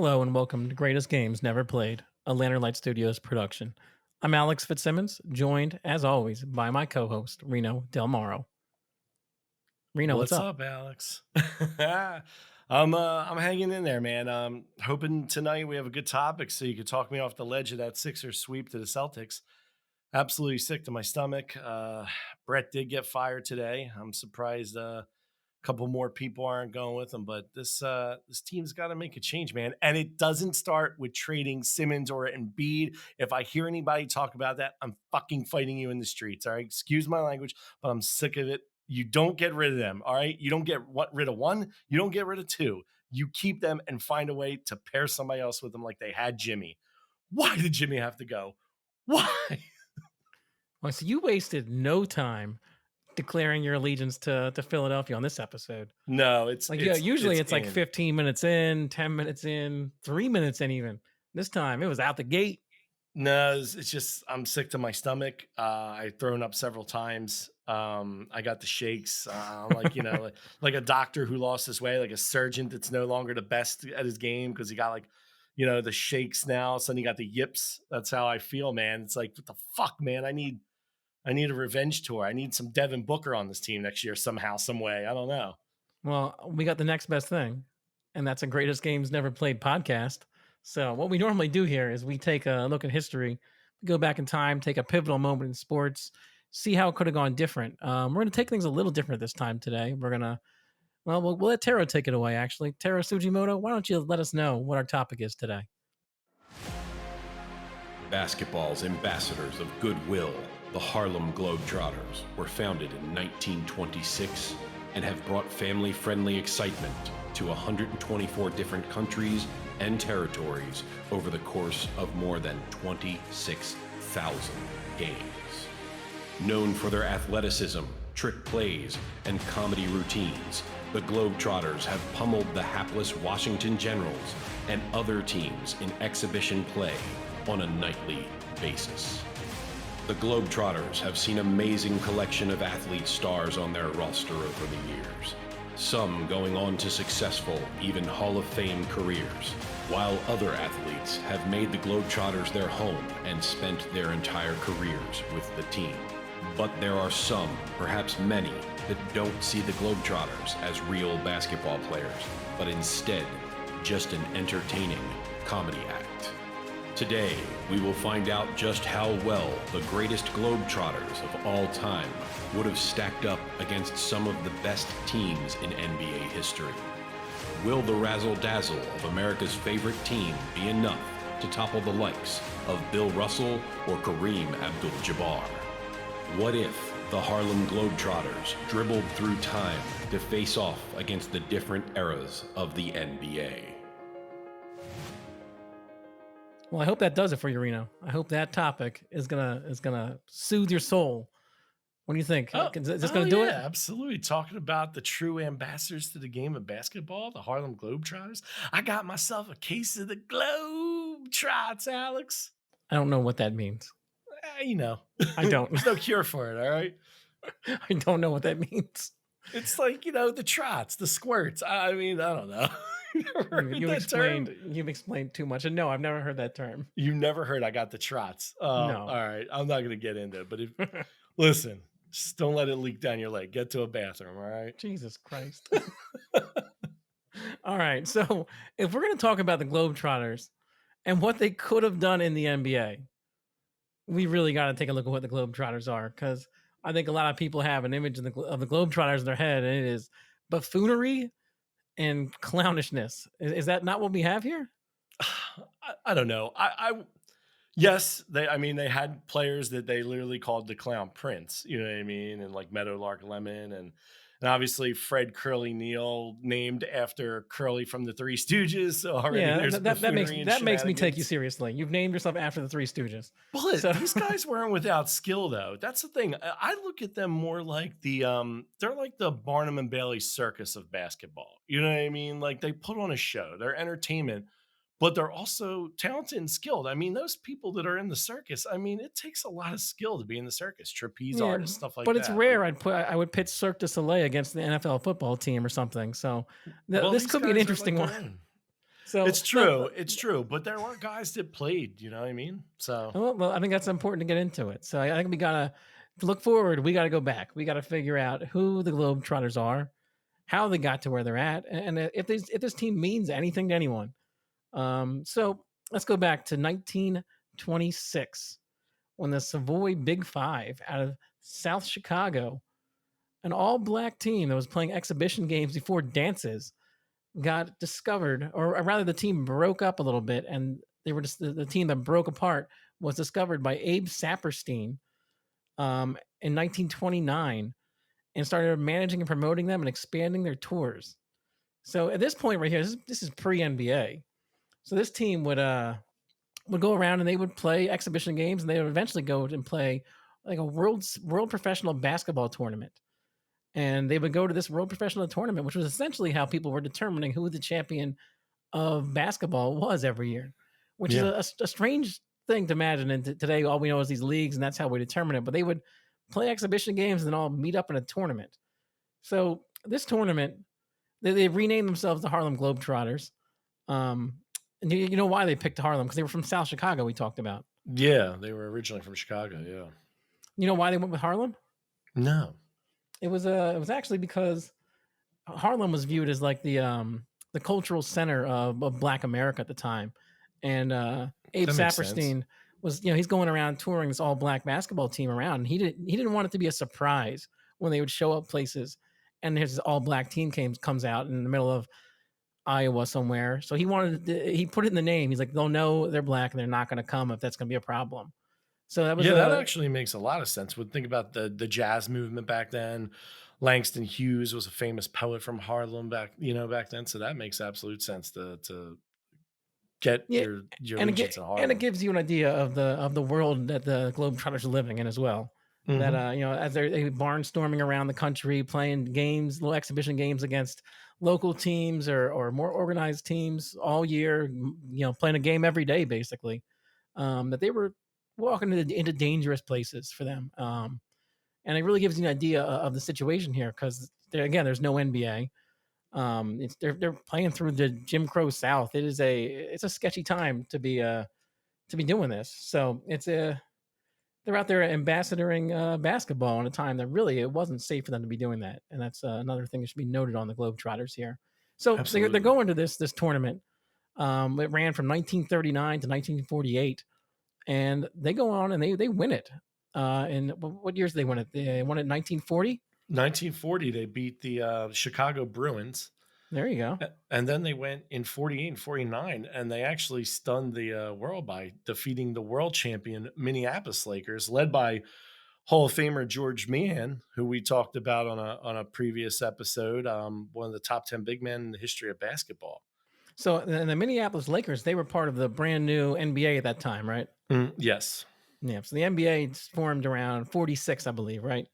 Hello and welcome to Greatest Games Never Played, a Lantern Light Studios production. I'm Alex Fitzsimmons, joined, as always, by my co-host, Reno Del Moro. Reno, what's What's up? up, Alex? I'm hanging in there, man. Hoping tonight we have a good topic so you could talk me off the ledge of that Sixers sweep to the Celtics. Absolutely sick to my stomach. Brett did get fired today. I'm surprised a couple more people aren't going with him, but this team's got to make a change, man. And it doesn't start with trading Simmons or Embiid. If I hear anybody talk about that, I'm fucking fighting you in the streets. All right, excuse my language, but I'm sick of it. You don't get rid of them. All right, you don't get rid of one. You don't get rid of two. You keep them and find a way to pair somebody else with them, like they had Jimmy. Why did Jimmy have to go? Why? Well, so you wasted no time declaring your allegiance to Philadelphia on this episode. No, it's Like, yeah, it's usually it's it's like in. 15 minutes in, 10 minutes in, 3 minutes in even. This time it was out the gate. No, it's just I'm sick to my stomach. I've thrown up several times. I got the shakes. I'm like, like a doctor who lost his way, like a surgeon that's no longer the best at his game because he got like, the shakes now. Suddenly got the yips. That's how I feel, man. It's like, what the fuck, man? I need a revenge tour. I need some Devin Booker on this team next year somehow, some way. I don't know. Well, we got the next best thing, and that's a Greatest Games Never Played podcast. So, what we normally do here is we take a look at history, go back in time, take a pivotal moment in sports, see how it could have gone different. We're going to take things a little different this time today. We're going to, we'll let Tara take it away, actually. Tara Sujimoto, why don't you let us know what our topic is today? Basketball's ambassadors of goodwill, the Harlem Globetrotters, were founded in 1926 and have brought family-friendly excitement to 124 different countries and territories over the course of more than 26,000 games. Known for their athleticism, trick plays, and comedy routines, the Globetrotters have pummeled the hapless Washington Generals and other teams in exhibition play on a nightly basis. The Globetrotters have seen amazing collection of athlete stars on their roster over the years, some going on to successful, even Hall of Fame careers, while other athletes have made the Globetrotters their home and spent their entire careers with the team. But there are some, perhaps many, that don't see the Globetrotters as real basketball players, but instead just an entertaining comedy act. Today, we will find out just how well the greatest Globetrotters of all time would have stacked up against some of the best teams in NBA history. Will the razzle-dazzle of America's favorite team be enough to topple the likes of Bill Russell or Kareem Abdul-Jabbar? What if the Harlem Globetrotters dribbled through time to face off against the different eras of the NBA? Well, I hope that does it for you, Reno. I hope that topic is gonna soothe your soul. What do you think? Is this gonna do it? Yeah, absolutely. Talking about the true ambassadors to the game of basketball, the Harlem Globetrotters. I got myself a case of the Globetrots, Alex. I don't know what that means. You know, I don't. there's no cure for it. All right. I don't know what that means. It's like, the trots, the squirts. I mean, I don't know. You never heard that term? You've explained too much. And no, I've never heard that term. You never heard I got the trots. All No. right. I'm not going to get into it, but listen, just don't let it leak down your leg. Get to a bathroom. All right. Jesus Christ. All right. So if we're going to talk about the Globetrotters and what they could have done in the NBA, we really got to take a look at what the Globetrotters are, because I think a lot of people have an image of the Globetrotters in their head, and it is buffoonery and clownishness. Is that not what we have here? I don't know. Yes, they had players that they literally called the Clown Prince, you know what I mean? And like Meadowlark Lemon and obviously Fred Curly Neal, named after Curly from the Three Stooges. So already Yeah, there's that makes buffoonery and that makes me take you shenanigans. seriously. You've named yourself after the Three Stooges. Well, So these guys weren't without skill though. That's the thing. I look at them more like they're like the Barnum and Bailey circus of basketball. You know what I mean? Like they put on a show. They're entertainment, but they're also talented and skilled. I mean, those people that are in the circus, I mean, it takes a lot of skill to be in the circus, trapeze yeah, artists, stuff like but it's that. Like, rare. I would pitch Cirque du Soleil against the NFL football team or something. So well, this these could be an guys are like interesting their one. own. So It's true. It's true. But there were guys that played, you know what I mean? So well, I think that's important to get into it. So I think we gotta look forward. We gotta go back. We gotta figure out who the Globetrotters are, how they got to where they're at, and if this team means anything to anyone. So let's go back to 1926 when the Savoy Big Five out of South Chicago, an all-black team that was playing exhibition games before dances, got discovered, or rather, the team broke up a little bit, and they were just the team that broke apart was discovered by Abe Saperstein in 1929 and started managing and promoting them and expanding their tours. So at this point right here, this is pre NBA. So this team would go around and they would play exhibition games, and they would eventually go and play like a world professional basketball tournament. And they would go to this world professional tournament, which was essentially how people were determining who the champion of basketball was every year, which is a strange thing to imagine. And today, all we know is these leagues, and that's how we determine it. But they would play exhibition games and then all meet up in a tournament. So this tournament, they renamed themselves the Harlem Globetrotters. And you know why they picked Harlem? Because they were from South Chicago, we talked about. yeah, they were originally from Chicago. Yeah. You know why they went with Harlem? No. It was actually because Harlem was viewed as like the cultural center of Black America at the time, and Abe That makes Saperstein sense. was, he's going around touring this all black basketball team around. And he didn't want it to be a surprise when they would show up places and there's this all black team comes out in the middle of Iowa somewhere. So he put it in the name. He's like, they'll know they're black and they're not going to come if that's going to be a problem. So that was That actually makes a lot of sense. Would think about the jazz movement back then. Langston Hughes was a famous poet from Harlem back then. So that makes absolute sense to get your allegiance to Harlem. And it gives you an idea of the world that the Globetrotters are living in as well. Mhm. That as they barnstorming around the country, playing games, little exhibition games against local teams or more organized teams all year, playing a game every day basically. That they were walking into dangerous places for them. And it really gives you an idea of the situation here because there's no NBA. They're playing through the Jim Crow South. It's a sketchy time to be doing this. So they're out there ambassadoring basketball in a time that really it wasn't safe for them to be doing that. And that's another thing that should be noted on the Globetrotters here. So they're going to this tournament. It ran from 1939 to 1948, and they go on and they win it. And what years did they win it? They won it in 1940. 1940, they beat the Chicago Bruins. There you go. And then they went in 48 and 49, and they actually stunned the world by defeating the world champion Minneapolis Lakers, led by Hall of Famer George Meehan, who we talked about on a previous episode, one of the top 10 big men in the history of basketball. So the Minneapolis Lakers, they were part of the brand new NBA at that time, right? Yes. Yeah. So the NBA formed around 46, I believe, right?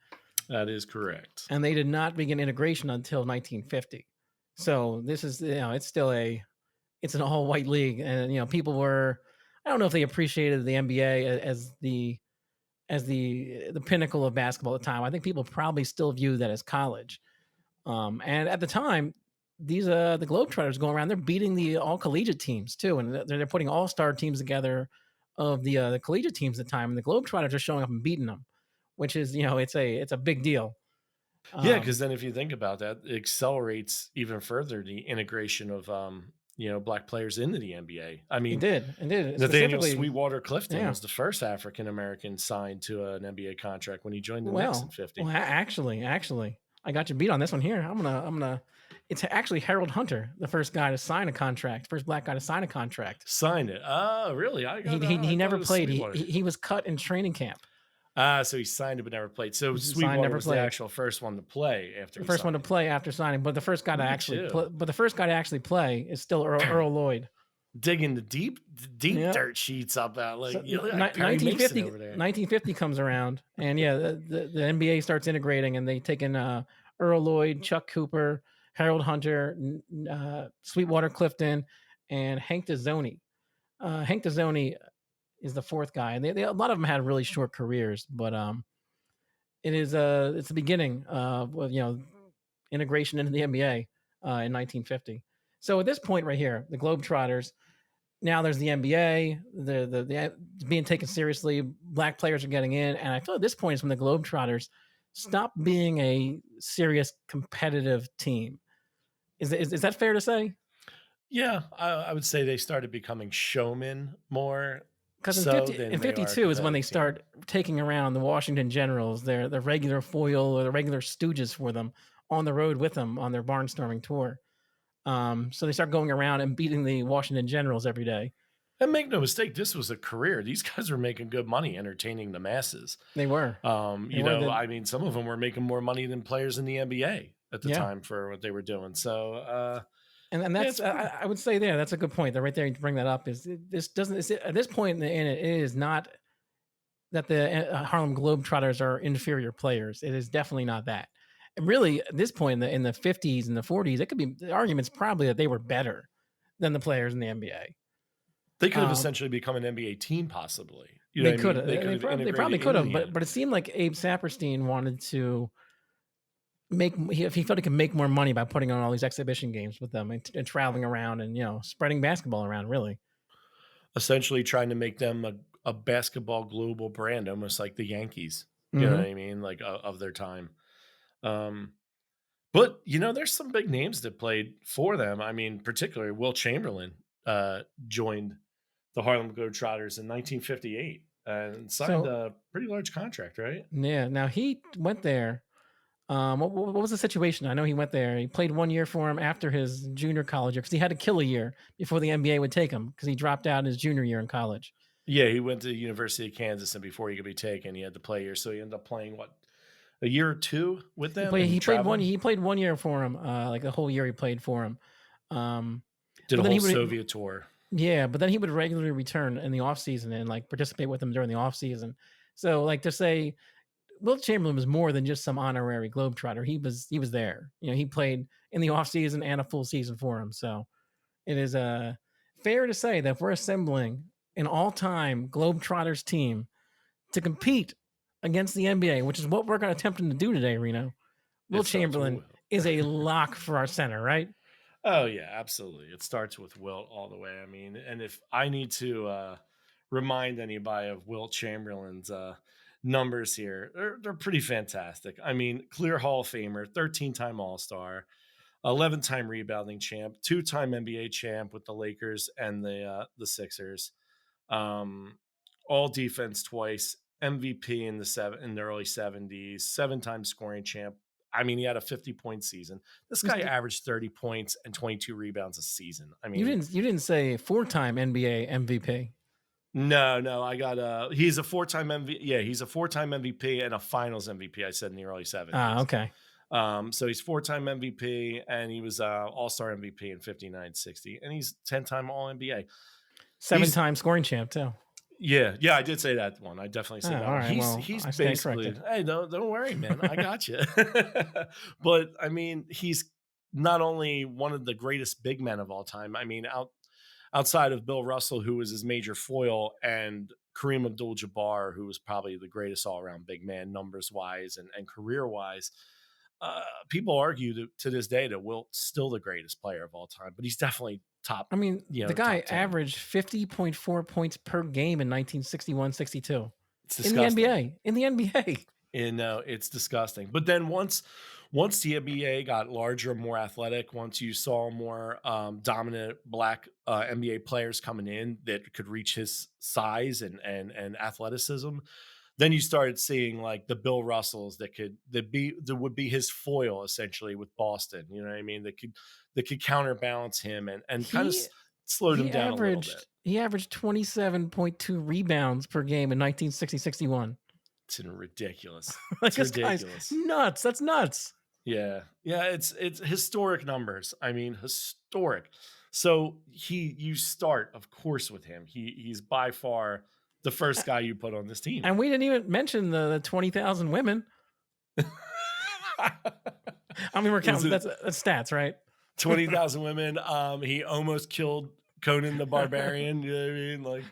That is correct. And they did not begin integration until 1950. So this is, it's still it's an all white league. And, people were, I don't know if they appreciated the NBA as the pinnacle of basketball at the time. I think people probably still view that as college. And at the time, these the Globetrotters going around, they're beating the all collegiate teams too. And they're putting all-star teams together of the collegiate teams at the time. And the Globetrotters are showing up and beating them, which is, it's a big deal. Yeah, because then if you think about that, it accelerates even further the integration of black players into the NBA. I mean, it did. Nathaniel Sweetwater Clifton was the first African American signed to an NBA contract when he joined the Knicks in 50. Well, actually, I got you beat on this one here. I'm gonna. It's actually Harold Hunter, the first guy to sign a contract, first black guy to sign a contract. Signed it. Oh, really? He never played. He was cut in training camp. So he signed it but never played. So Sweetwater was the actual first one to play after. The first one to play after signing, but the first guy to actually play is still Earl Lloyd. Digging the deep dirt sheets up that like 1950. 1950 comes around, and the NBA starts integrating, and they take in Earl Lloyd, Chuck Cooper, Harold Hunter, Sweetwater Clifton, and Hank Dezzoni. Hank Dezzoni is the fourth guy, and a lot of them had really short careers, but it's the beginning of integration into the NBA in 1950. So at this point right here, the Globetrotters, now there's the NBA, the being taken seriously. Black players are getting in, and I feel at this point is when the Globetrotters stop being a serious competitive team. Is that fair to say? Yeah, I would say they started becoming showmen more Because so in than they are a 52 is when they competitive team. start taking around the Washington Generals, their regular foil or the regular stooges for them on the road with them on their barnstorming tour. So they start going around and beating the Washington Generals every day. And make no mistake, this was a career. These guys were making good money entertaining the masses. They were. They were I mean, some of them were making more money than players in the NBA at the Yeah. time for what they were doing. So, And that's I would say that's a good point. That right there, you bring that up is this doesn't at this point in it is not that the Harlem Globetrotters are inferior players. It is definitely not that. And really, at this point in the 50s and the 40s, it could be the argument's probably that they were better than the players in the NBA. they could have essentially become an NBA team, possibly. You They know what I could mean? have. They probably integrated could have. into the But it seemed like Abe Saperstein wanted to he felt he could make more money by putting on all these exhibition games with them and traveling around and spreading basketball around. Really, essentially trying to make them a basketball global brand, almost like the Yankees. You know what I mean? Like of their time. But there's some big names that played for them. I mean, particularly Will Chamberlain joined the Harlem Globetrotters in 1958 and signed a pretty large contract, right? Yeah. Now he went there. What was the situation? I know he went there. He played 1 year for him after his junior college year because he had to kill a year before the NBA would take him because he dropped out in his junior year in college. Yeah, he went to the University of Kansas, and before he could be taken, he had to play a year. So he ended up playing a year or two with them. He played 1 year for him, like a whole year he played for him. Did a whole Soviet tour. Yeah, but then he would regularly return in the off season and like participate with them during the off season. So like to say, Will Chamberlain was more than just some honorary Globetrotter. He was there. He played in the off season and a full season for him. So it is fair to say that if we're assembling an all-time Globetrotters team to compete against the NBA, which is what we're going to attempt to do today, Reno, Will Chamberlain is a lock for our center, right? Oh yeah, absolutely. It starts with Wilt all the way. I mean, and if I need to remind anybody of Wilt Chamberlain's numbers here, they're pretty fantastic. I mean, clear Hall of Famer, 13-time All-Star, 11-time rebounding champ, 2-time NBA champ with the Lakers and the Sixers, all defense twice, MVP in the early 70s, 7-time scoring champ. I mean, he had a 50-point season. This guy averaged 30 points and 22 rebounds a season. I mean, you didn't say 4-time NBA MVP. No, I got he's a 4-time MVP. Yeah, he's a 4-time MVP and a Finals MVP. I said in the early 70s. Ah, okay. So he's 4-time MVP and he was All-Star MVP in 59-60, and he's 10-time All-NBA. 7-time scoring champ too. Yeah, I did say that one. I definitely said that one. Right, he's basically, hey, don't worry, man. I got you. But I mean, he's not only one of the greatest big men of all time. I mean, outside of Bill Russell, who was his major foil, and Kareem Abdul-Jabbar, who was probably the greatest all-around big man, numbers-wise and career-wise. People argue to this day that Wilt's still the greatest player of all time, but he's definitely top. I mean, the guy averaged 50.4 points per game in 1961-62. It's disgusting. In the NBA. And no, it's disgusting. But then once the NBA got larger, more athletic, once you saw more dominant black NBA players coming in that could reach his size and athleticism, then you started seeing like the Bill Russells that would be his foil essentially with Boston. You know what I mean? That could counterbalance him and kind of slowed him down a little bit. He averaged 27.2 rebounds per game in 1960-61. It's ridiculous. Like, it's ridiculous. Nuts. That's nuts. Yeah. It's historic numbers. I mean, historic. So you start, of course, with him. He's by far the first guy you put on this team. And we didn't even mention the 20,000 women. I mean, we're counting. That's stats, right? 20,000 women. He almost killed Conan the Barbarian. You know what I mean? Like,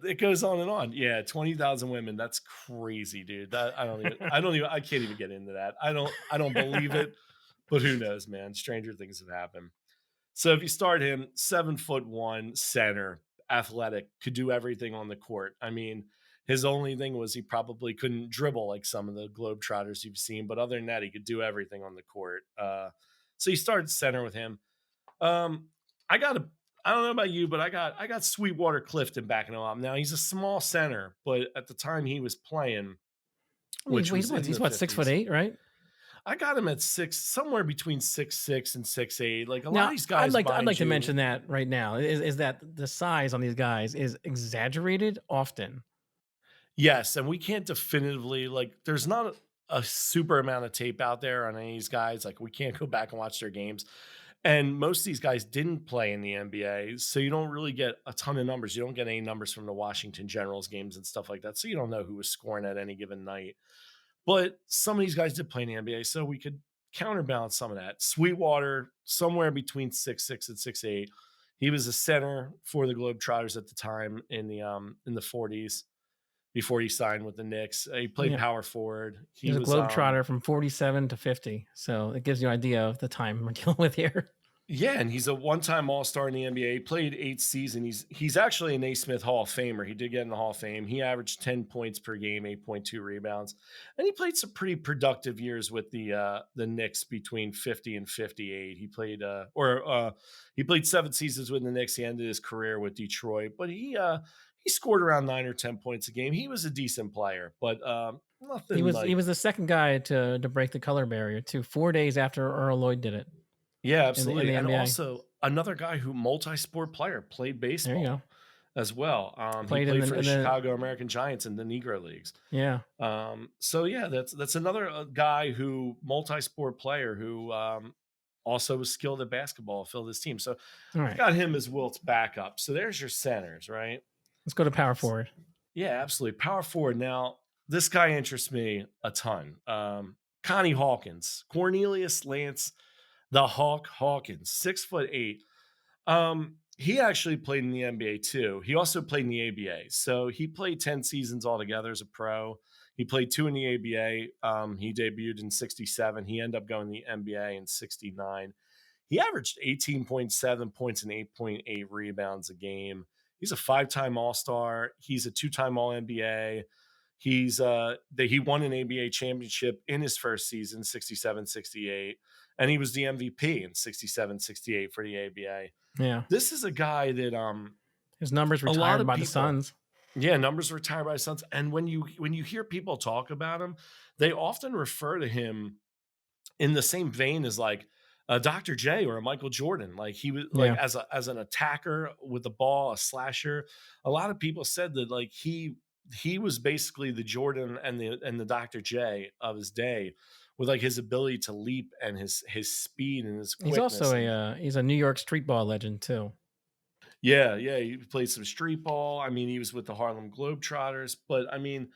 it goes on and on. Yeah, 20,000 women. That's crazy, dude. I can't even get into that. I don't believe it, but who knows, man? Stranger things have happened. So if you start him, 7'1" center, athletic, could do everything on the court. I mean, his only thing was he probably couldn't dribble like some of the Globetrotters you've seen, but other than that, he could do everything on the court. So you started center with him. Um, I got a I don't know about you, but I got Sweetwater Clifton backing him up. Now he's a small center, but at the time he was playing, I mean, which was in he's the what, 6 foot 50s, eight, right? I got him at six, somewhere between 6'6" and 6'8". Like a lot of Now, these I'd guys, like to, I'd mind like to you, mention that right now is that the size on these guys is exaggerated often. yes, and we can't definitively like. There's not a super amount of tape out there on any of these guys. Like we can't go back and watch their games. And most of these guys didn't play in the NBA, so you don't really get a ton of numbers. You don't get any numbers from the Washington Generals games and stuff like that. So you don't know who was scoring at any given night. But some of these guys did play in the NBA, so we could counterbalance some of that. Sweetwater, somewhere between 6'6" and 6'8". He was a center for the Globetrotters at the time in the 40s before he signed with the Knicks. He played Yeah. power forward. He's a globetrotter from 47 to 50. So it gives you an idea of the time we're dealing with here. Yeah, and he's a one-time All-Star in the NBA. He played 8 seasons. He's actually a Naismith Hall of Famer. He did get in the Hall of Fame. He averaged 10 points per game, 8.2 rebounds, and he played some pretty productive years with the Knicks between 50 and 58. He played 7 seasons with the Knicks. He ended his career with Detroit, but he scored around 9 or 10 points a game. He was a decent player, but nothing He like was the second guy to break the color barrier too. 4 days after Earl Lloyd did it yeah, in absolutely. the And NBA. also another guy who multi-sport player, played There you baseball go. as well. He Played in played for the in the Chicago American Giants in the Negro Leagues. yeah. So yeah, that's another guy who multi-sport player who also was skilled at basketball, filled his team. So All I've right. got him as Wilt's backup. So there's your centers, right? Let's go to power forward. Yeah, absolutely. Power forward. Now, this guy interests me a ton. Connie Hawkins, Cornelius Lance, the Hawkins, 6'8". He actually played in the NBA too. He also played in the ABA. So he played 10 seasons altogether as a pro. He played 2 in the ABA. He debuted in 67. He ended up going to the NBA in 69. He averaged 18.7 points and 8.8 rebounds a game. He's a 5-time All-Star. He's a 2-time All-NBA. He won an ABA championship in his first season, 67-68, and he was the MVP in 67-68 for the ABA. Yeah. This is a guy that His numbers a lot retired of by the people, Suns. yeah, numbers retired by the Suns. And when you hear people talk about him, they often refer to him in the same vein as like a Dr. J or a Michael Jordan. Like he was like Yeah. as an attacker with the ball, a slasher. A lot of people said that like he was basically the Jordan and the Dr. J of his day, with like his ability to leap and his speed and his He's quickness. also And he's a New York street ball legend too. yeah, he played some street ball. I mean, he was with the Harlem Globetrotters, but I mean,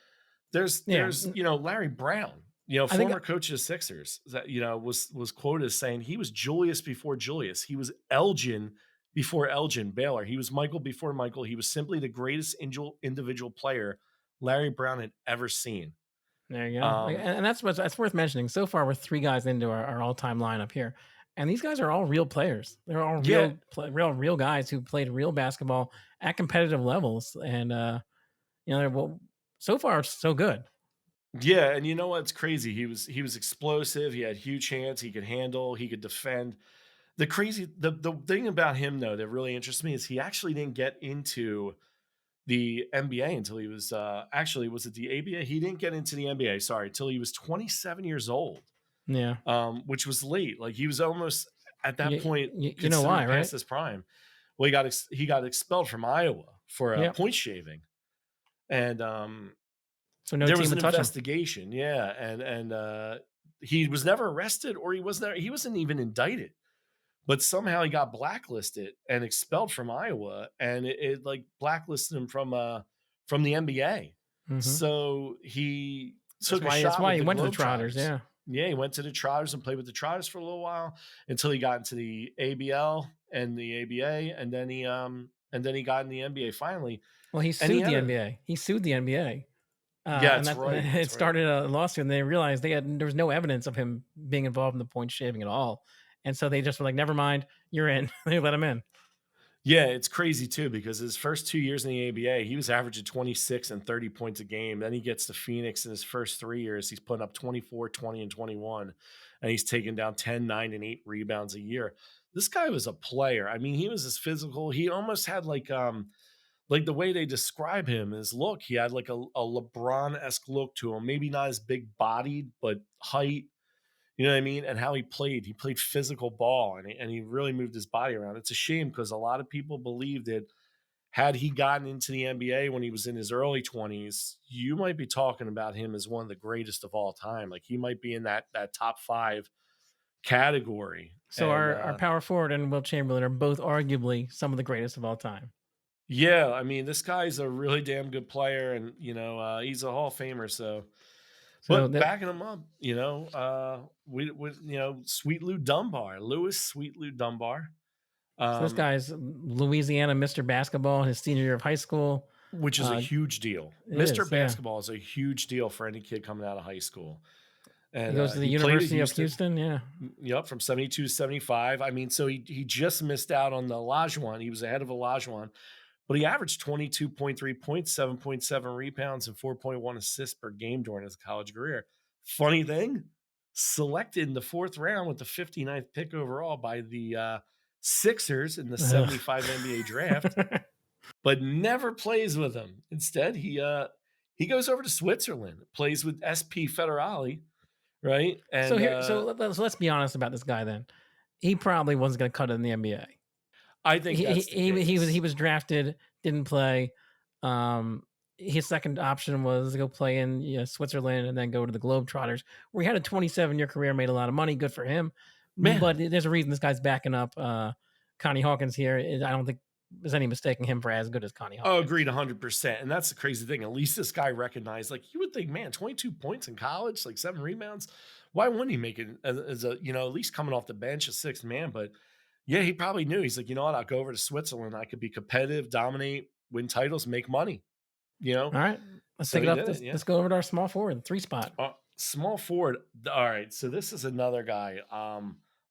there's Yeah. Larry Brown, I think former coach of the Sixers, that was quoted as saying he was Julius before Julius. He was Elgin before Elgin Baylor. He was Michael before Michael. He was simply the greatest individual player Larry Brown had ever seen. There you go. Um, And that's worth mentioning. So far, we're 3 guys into our all-time lineup here, and these guys are all real players. They're all yeah, real guys who played real basketball at competitive levels, and so far so good. yeah, and you know what's crazy? He was explosive. He had huge hands. He could handle. He could defend. The thing about him though that really interests me is he actually didn't get into the NBA until he was actually, was it the ABA? He didn't get into the NBA, sorry, until he was 27 years old, Yeah, which was late. Like he was almost at that point you know why, considered right? past his prime. Well, he got expelled from Iowa for Yep. point shaving, and So no there team was would an touch him. investigation. Yeah, and he was never arrested, or he wasn't even indicted. But somehow he got blacklisted and expelled from Iowa, and it like blacklisted him from the NBA. Mhm. So he took a That's shot why with he the went to the Trotters. Globetrotters. Yeah. Yeah, he went to the Trotters and played with the Trotters for a little while until he got into the ABL and the ABA, and then he got in the NBA finally. Well, he And he sued the had a NBA. He sued the NBA. yeah, And that's that right. it That's right. started a lawsuit, and they realized there was no evidence of him being involved in the point shaving at all. And so they just were like, never mind, you're in. They let him in. Yeah, it's crazy too because his first 2 years in the ABA, he was averaging 26 and 30 points a game. Then he gets to Phoenix in his first 3 years. He's putting up 24, 20, and 21, and he's taking down 10, 9, and 8 rebounds a year. This guy was a player. I mean, he was as physical. He almost had like the way they describe him is look, he had like a LeBron-esque look to him. Maybe not as big bodied, but height. You know what I mean? And how he played physical ball and he really moved his body around. It's a shame because a lot of people believe that had he gotten into the NBA when he was in his early 20s, you might be talking about him as one of the greatest of all time. Like he might be in that top 5 category. So our power forward and Will Chamberlain are both arguably some of the greatest of all time. Yeah, I mean, this guy's a really damn good player, and he's a Hall of Famer. So but backing him up, Sweet Lou Dunbar, Sweet Lou Dunbar. So this guy's Louisiana Mr. Basketball, his senior year of high school, which is a huge deal. Mr. Basketball is a huge deal for any kid coming out of high school. And he goes to the University of Houston, yeah. Yep, from 72 to 75. I mean, so he just missed out on the Olajuwon. He was ahead of Olajuwon. But he averaged 22.3 points, 7.7 rebounds, and 4.1 assists per game during his college career. Funny thing, selected in the 4th round with the 59th pick overall by the Sixers in the 75 NBA draft, but never plays with them. Instead, he goes over to Switzerland, plays with SP Federale, right? And so let's be honest about this guy then. He probably wasn't going to cut it in the NBA. I think he was drafted, didn't play. His second option was to go play in Switzerland and then go to the Globetrotters, where he had a 27-year career, made a lot of money. Good for him. Man. But there's a reason this guy's backing up Connie Hawkins here. I don't think there's any mistaking him for as good as Connie Hawkins. Oh, agreed 100%. And that's the crazy thing. At least this guy recognized, like, you would think, man, 22 points in college, like 7 rebounds. Why wouldn't he make it as a, at least coming off the bench, a 6th man? But yeah, he probably knew. He's like, you know what? I'll go over to Switzerland. I could be competitive, dominate, win titles, make money. All right. Let's take it up. Let's go over to our small forward, 3 spot. Small forward. All right. So this is another guy.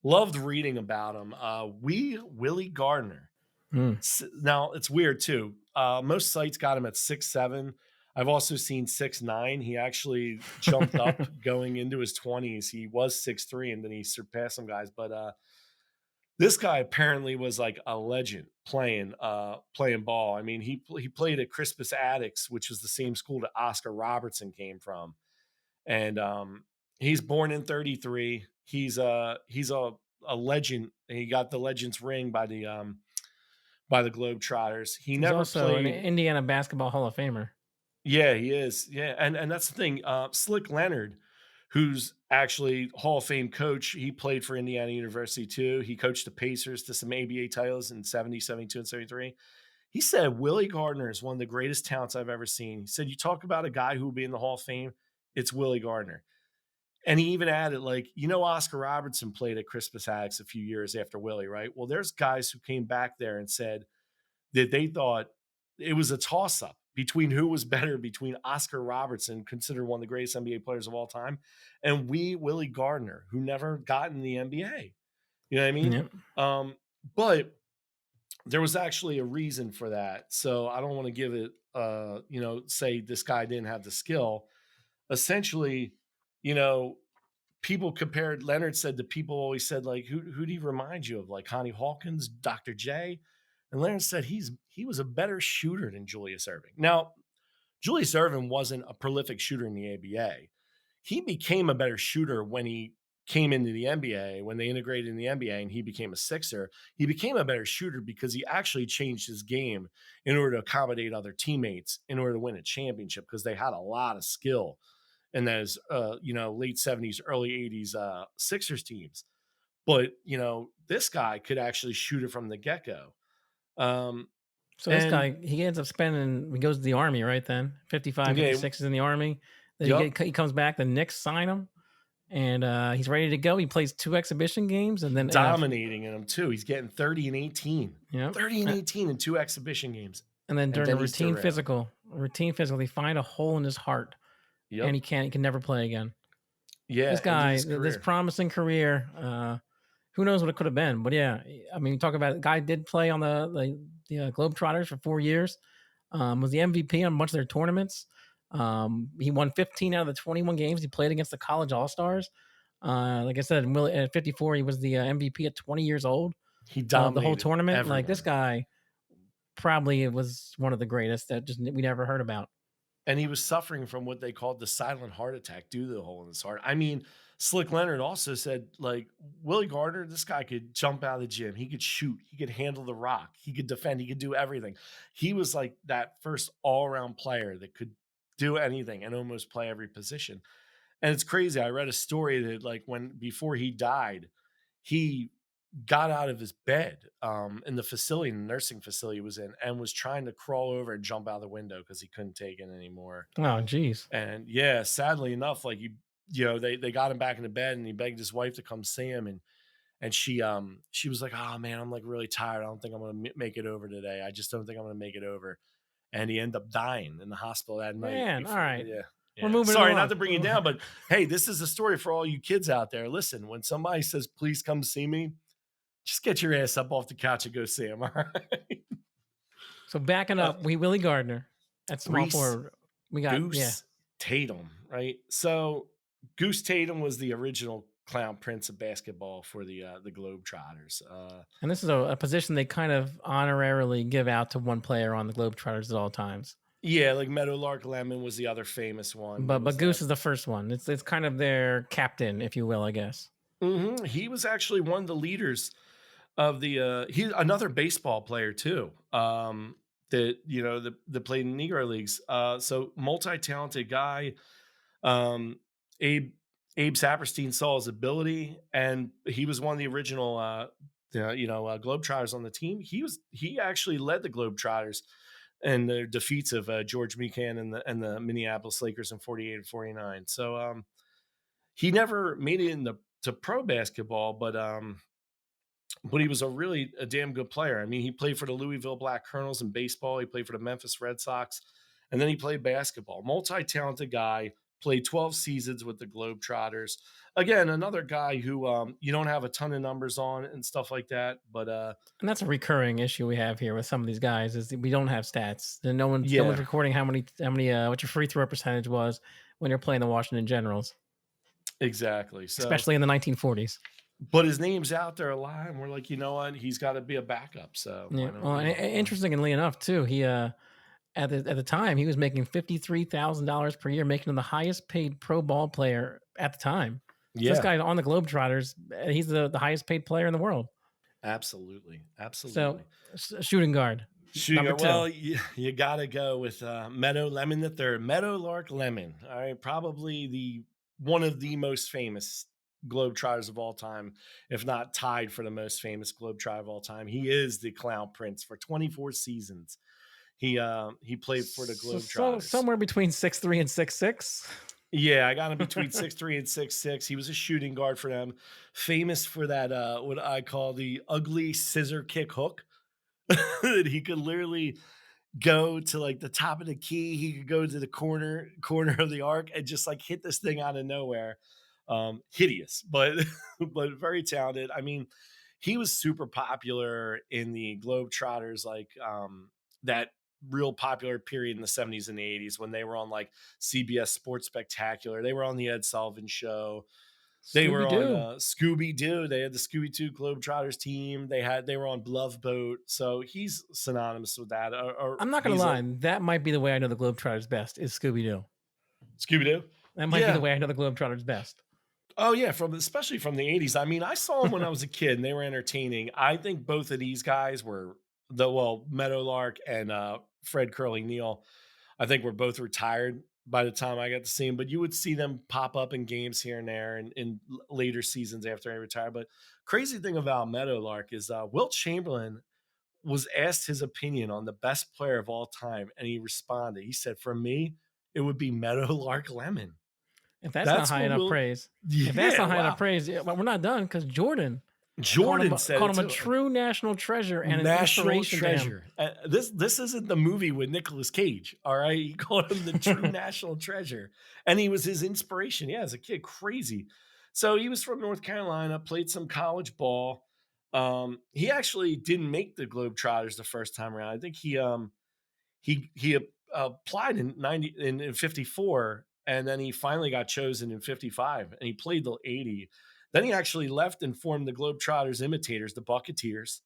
Loved reading about him. Willy Garner. Now it's weird too. Most sites got him at 6'7". I've also seen 6'9". He actually jumped up going into his 20s. He was 6'3", and then he surpassed some guys. But this guy apparently was like a legend playing ball. I mean, he played at Crispus Attucks, which was the same school that Oscar Robertson came from. And he's born in 33. He's a legend. He got the Legends ring by the Globetrotters. He's never also played. An Indiana Basketball Hall of Famer. Yeah, he is. Yeah, and that's the thing. Slick Leonard, who's actually Hall of Fame coach, he played for Indiana University too. He coached the Pacers to some ABA titles in 70, 72, and 73. He said Willy Garner is one of the greatest talents I've ever seen. He said, you talk about a guy who will be in the Hall of Fame, it's Willy Garner. And he even added, like, Oscar Robertson played at Crispus Attucks a few years after Willie, right? Well, there's guys who came back there and said that they thought it was a toss-up between who was better between Oscar Robertson, considered one of the greatest NBA players of all time, and Willy Garner, who never got in the NBA. You know what I mean? Yep. But there was actually a reason for that. So I don't want to give it, say this guy didn't have the skill. Essentially, people compared, Leonard said that people always said, like, who do you remind you of? Like Connie Hawkins, Dr. J? And Leonard said he was a better shooter than Julius Erving. Now, Julius Erving wasn't a prolific shooter in the ABA. He became a better shooter when he came into the NBA, when they integrated in the NBA and he became a Sixer. He became a better shooter because he actually changed his game in order to accommodate other teammates in order to win a championship, because they had a lot of skill in those, late 70s, early 80s Sixers teams. But, this guy could actually shoot it from the get-go. So this guy, he ends up he goes to the Army, right then? 55, 56 is in the Army. Then he comes back, the Knicks sign him, and he's ready to go. He plays 2 exhibition games, and then dominating in them too. He's getting 30 and 18. Yeah, 30 and 18 in 2 exhibition games. And then during a routine physical, they find a hole in his heart. Yep. And he can never play again. Yeah, this guy, this promising career, who knows what it could have been? But yeah, I mean, talk about it. The guy did play on the Globetrotters for 4 years. Was the MVP on a bunch of their tournaments. He won 15 out of the 21 games he played against the college all-stars. Like I said, at 54, he was the MVP at 20 years old. He The whole dominated tournament. everyone. Like, this guy probably was one of the greatest that just we never heard about. And he was suffering from what they called the silent heart attack due to the hole in his heart. I mean, Slick Leonard also said, like, Willy Garner, this guy could jump out of the gym. He could shoot. He could handle the rock. He could defend. He could do everything. He was like that first all-around player that could do anything and almost play every position. And it's crazy. I read a story that, like, before he died, he got out of his bed in the facility, the nursing facility he was in, and was trying to crawl over and jump out the window because he couldn't take it anymore. Oh, geez. And yeah, sadly enough, like, they got him back in the bed, and he begged his wife to come see him, and she was like, "Oh man, I'm like really tired. I don't think I'm gonna make it over today. I just don't think I'm gonna make it over." And he ended up dying in the hospital that night. Man, all right. Yeah. We're moving Sorry, along. not to bring you down, but hey, this is a story for all you kids out there. Listen, when somebody says, "Please come see me," just get your ass up off the couch and go see him. All right. So backing up, Willy Garner at small forward. We got Goose Tatum, right? So Goose Tatum was the original clown prince of basketball for the Globetrotters. And this is a position they kind of honorarily give out to one player on the Globetrotters at all times. Yeah, like Meadowlark Lemon was the other famous one. But Goose is the first one. It's kind of their captain, if you will, I guess. Mm-hmm. He was actually one of the leaders of the he's another baseball player too. That played in Negro Leagues. So multi-talented guy. Abe Saperstein saw his ability, and he was one of the original Globetrotters on the team. He actually led the Globetrotters and their defeats of George Meehan and the Minneapolis Lakers in 48 and 49. So he never made it into pro basketball, but he was a damn good player. I mean, he played for the Louisville Black Colonels in baseball. He played for the Memphis Red Sox, and then he played basketball. Multi-talented guy, played 12 seasons with the Globetrotters. Again, another guy who you don't have a ton of numbers on and stuff like that. But and that's a recurring issue we have here with some of these guys is that we don't have stats. And no one's recording how many what your free throw percentage was when you're playing the Washington Generals. Exactly. So, especially in the 1940s. But his name's out there a lot, and we're like, you know what? He's got to be a backup. So yeah. Well, interestingly enough, too, he at the time he was making $53,000 per year, making him the highest paid pro ball player at the time. So this guy on the Globetrotters, he's the highest paid player in the world. Absolutely. So shooting guard. Well, you got to go with Meadow Lemon III, Meadowlark Lemon. All right, probably one of the most famous Globetrotters of all time, if not tied for the most famous Globetrotter of all time. He is the Clown Prince for 24 seasons. He played for the Globetrotters. So somewhere between 6'3" and 6'6". Yeah, I got him between 6'3" and 6'6". He was a shooting guard for them, famous for that what I call the ugly scissor kick hook. That he could literally go to like the top of the key. He could go to the corner of the arc and just like hit this thing out of nowhere. Hideous, but very talented. I mean, he was super popular in the Globetrotters, like that real popular period in the 70s and the 80s when they were on like CBS Sports Spectacular. They were on the Ed Sullivan Show. They were on Scooby-Doo. They had the Scooby-Doo Globetrotters team. They were on Love Boat. So he's synonymous with that. I'm not going to lie. That might be the way I know the Globetrotters best is Scooby-Doo. Scooby-Doo? That might be the way I know the Globetrotters best. Oh, yeah, especially from the 80s. I mean, I saw them when I was a kid, and they were entertaining. I think both of these guys were, Meadowlark and Fred Curly Neal, I think were both retired by the time I got to see them. But you would see them pop up in games here and there and in later seasons after I retired. But crazy thing about Meadowlark is Wilt Chamberlain was asked his opinion on the best player of all time, and he responded. He said, "For me, it would be Meadowlark Lemon." If that's not high enough praise, if that's not high enough praise, well, we're not done because Jordan called him a true national treasure and an inspiration treasure. This isn't the movie with Nicolas Cage. All right, he called him the true national treasure, and he was his inspiration. Yeah, as a kid, crazy. So he was from North Carolina, played some college ball. He actually didn't make the Globetrotters the first time around. I think he applied in 54, and then he finally got chosen in 55, and he played till 80. Then he actually left and formed the Globetrotters imitators, the Bucketeers.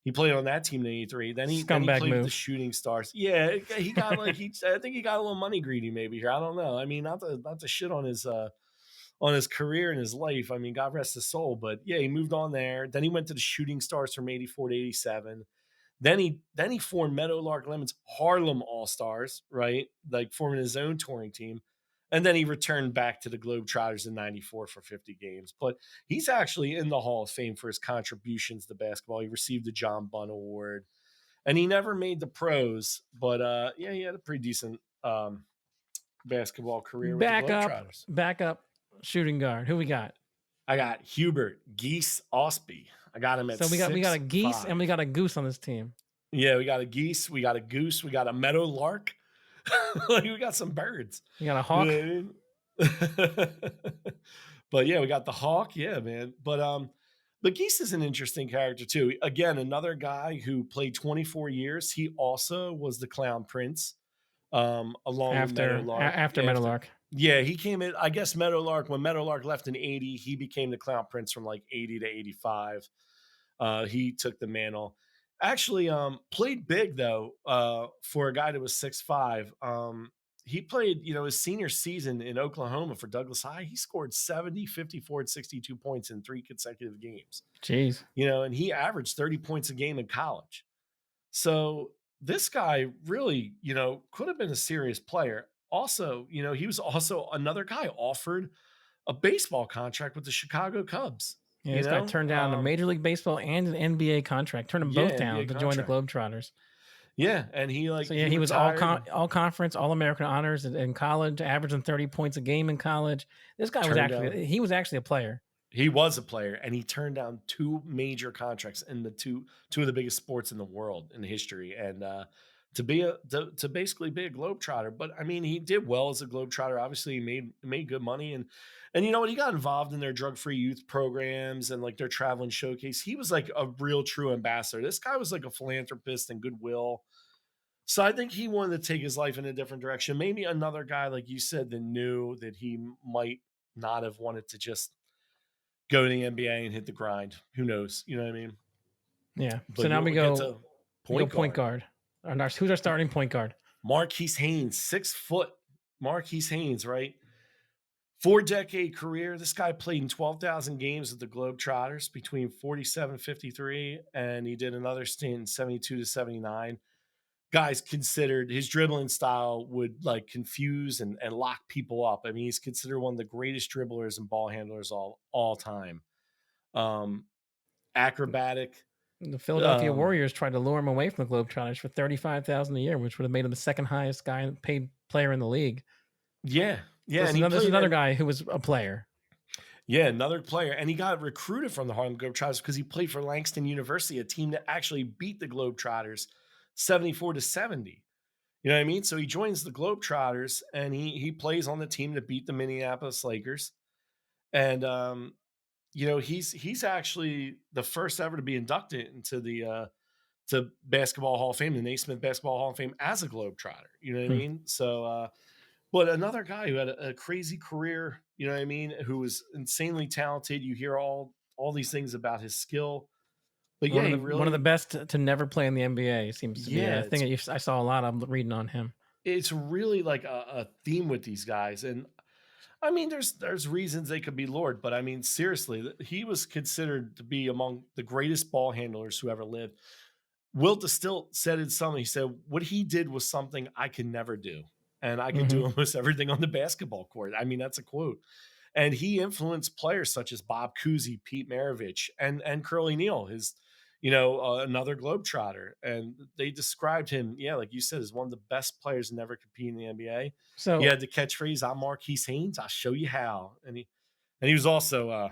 He played on that team in 83. Then he Scumbag played with the move. Shooting Stars. Yeah, he got like I think he got a little money greedy maybe here. I don't know. I mean, not to shit on his career and his life. I mean, God rest his soul. But yeah, he moved on there. Then he went to the Shooting Stars from 84 to 87. Then he formed Meadowlark Lemon's Harlem All-Stars, right? Like forming his own touring team. And then he returned back to the Globetrotters in 94 for 50 games. But he's actually in the Hall of Fame for his contributions to basketball. He received the John Bunn Award. And he never made the pros, but yeah, he had a pretty decent basketball career with the Globetrotters. Back up, shooting guard. Who we got? I got Hubert Geese Osby. I got him at So we got a geese 6'5". and we got a goose on this team. Yeah, we got a geese, we got a goose, we got a meadow lark. Like we got some birds. You got a hawk. You know what I mean? But yeah, we got the hawk. Yeah, man. But Geese is an interesting character too. Again, another guy who played 24 years. He also was the Clown Prince. Along with Meadowlark. After Meadowlark. Yeah, he came in, I guess Meadowlark, when Meadowlark left in 80, he became the Clown Prince from like 80 to 85. He took the mantle. Actually, played big though, for a guy that was 6'5". He played, his senior season in Oklahoma for Douglas High. He scored 70, 54, and 62 points in 3 consecutive games. Jeez. And he averaged 30 points a game in college. So this guy really, could have been a serious player. Also, he was also another guy offered a baseball contract with the Chicago Cubs. Yeah, this guy turned down a Major League Baseball and an NBA contract. Turned them both down to join the Globetrotters. Yeah, and he he was all conference, all American honors in college, averaging 30 points a game in college. This guy was actually a player. He was a player, and he turned down 2 major contracts in the two of the biggest sports in the world in history, and to basically be a Globetrotter. But I mean, he did well as a Globetrotter. Obviously, he made good money, and you know what? He got involved in their drug-free youth programs and like their traveling showcase. He was like a real true ambassador. This guy was like a philanthropist and goodwill. So I think he wanted to take his life in a different direction. Maybe another guy, like you said, that knew that he might not have wanted to just go to the NBA and hit the grind. Who knows? You know what I mean? Yeah. But so now we go point guard. Who's our starting point guard? Marquis Haynes, 6 foot. Marquis Haynes, right? 4-decade career. This guy played in 12,000 games with the Globetrotters between 47 and 53, and he did another stint in 72 to 79. Guys considered his dribbling style would like confuse and lock people up. I mean, he's considered one of the greatest dribblers and ball handlers all time. Acrobatic. The Philadelphia Warriors tried to lure him away from the Globetrotters for $35,000 a year, which would have made him the second highest paid player in the league. Yeah. Yeah. So there's another guy who was a player. Yeah, another player. And he got recruited from the Harlem Globetrotters because he played for Langston University, a team that actually beat the Globetrotters 74 to 70. You know what I mean? So he joins the Globetrotters and he plays on the team that beat the Minneapolis Lakers. And he's actually the first ever to be inducted into the to Basketball Hall of Fame, the Naismith Basketball Hall of Fame as a Globetrotter. You know what I mean? So but another guy who had a crazy career, you know what I mean, who was insanely talented. You hear all these things about his skill. But yeah, one of the best to never play in the NBA seems to be a thing that I saw a lot of reading on him. It's really like a theme with these guys. And I mean, there's reasons they could be lured, but I mean, seriously, he was considered to be among the greatest ball handlers who ever lived. Wilt Still said in something, he said, what he did was something I could never do. And I could do almost everything on the basketball court. I mean, that's a quote. And he influenced players such as Bob Cousy, Pete Maravich, and Curly Neal, his another Globetrotter. And they described him, like you said, as one of the best players to never compete in the NBA. So he had the catchphrase, "I'm Marquis Haynes, I'll show you how." And he was also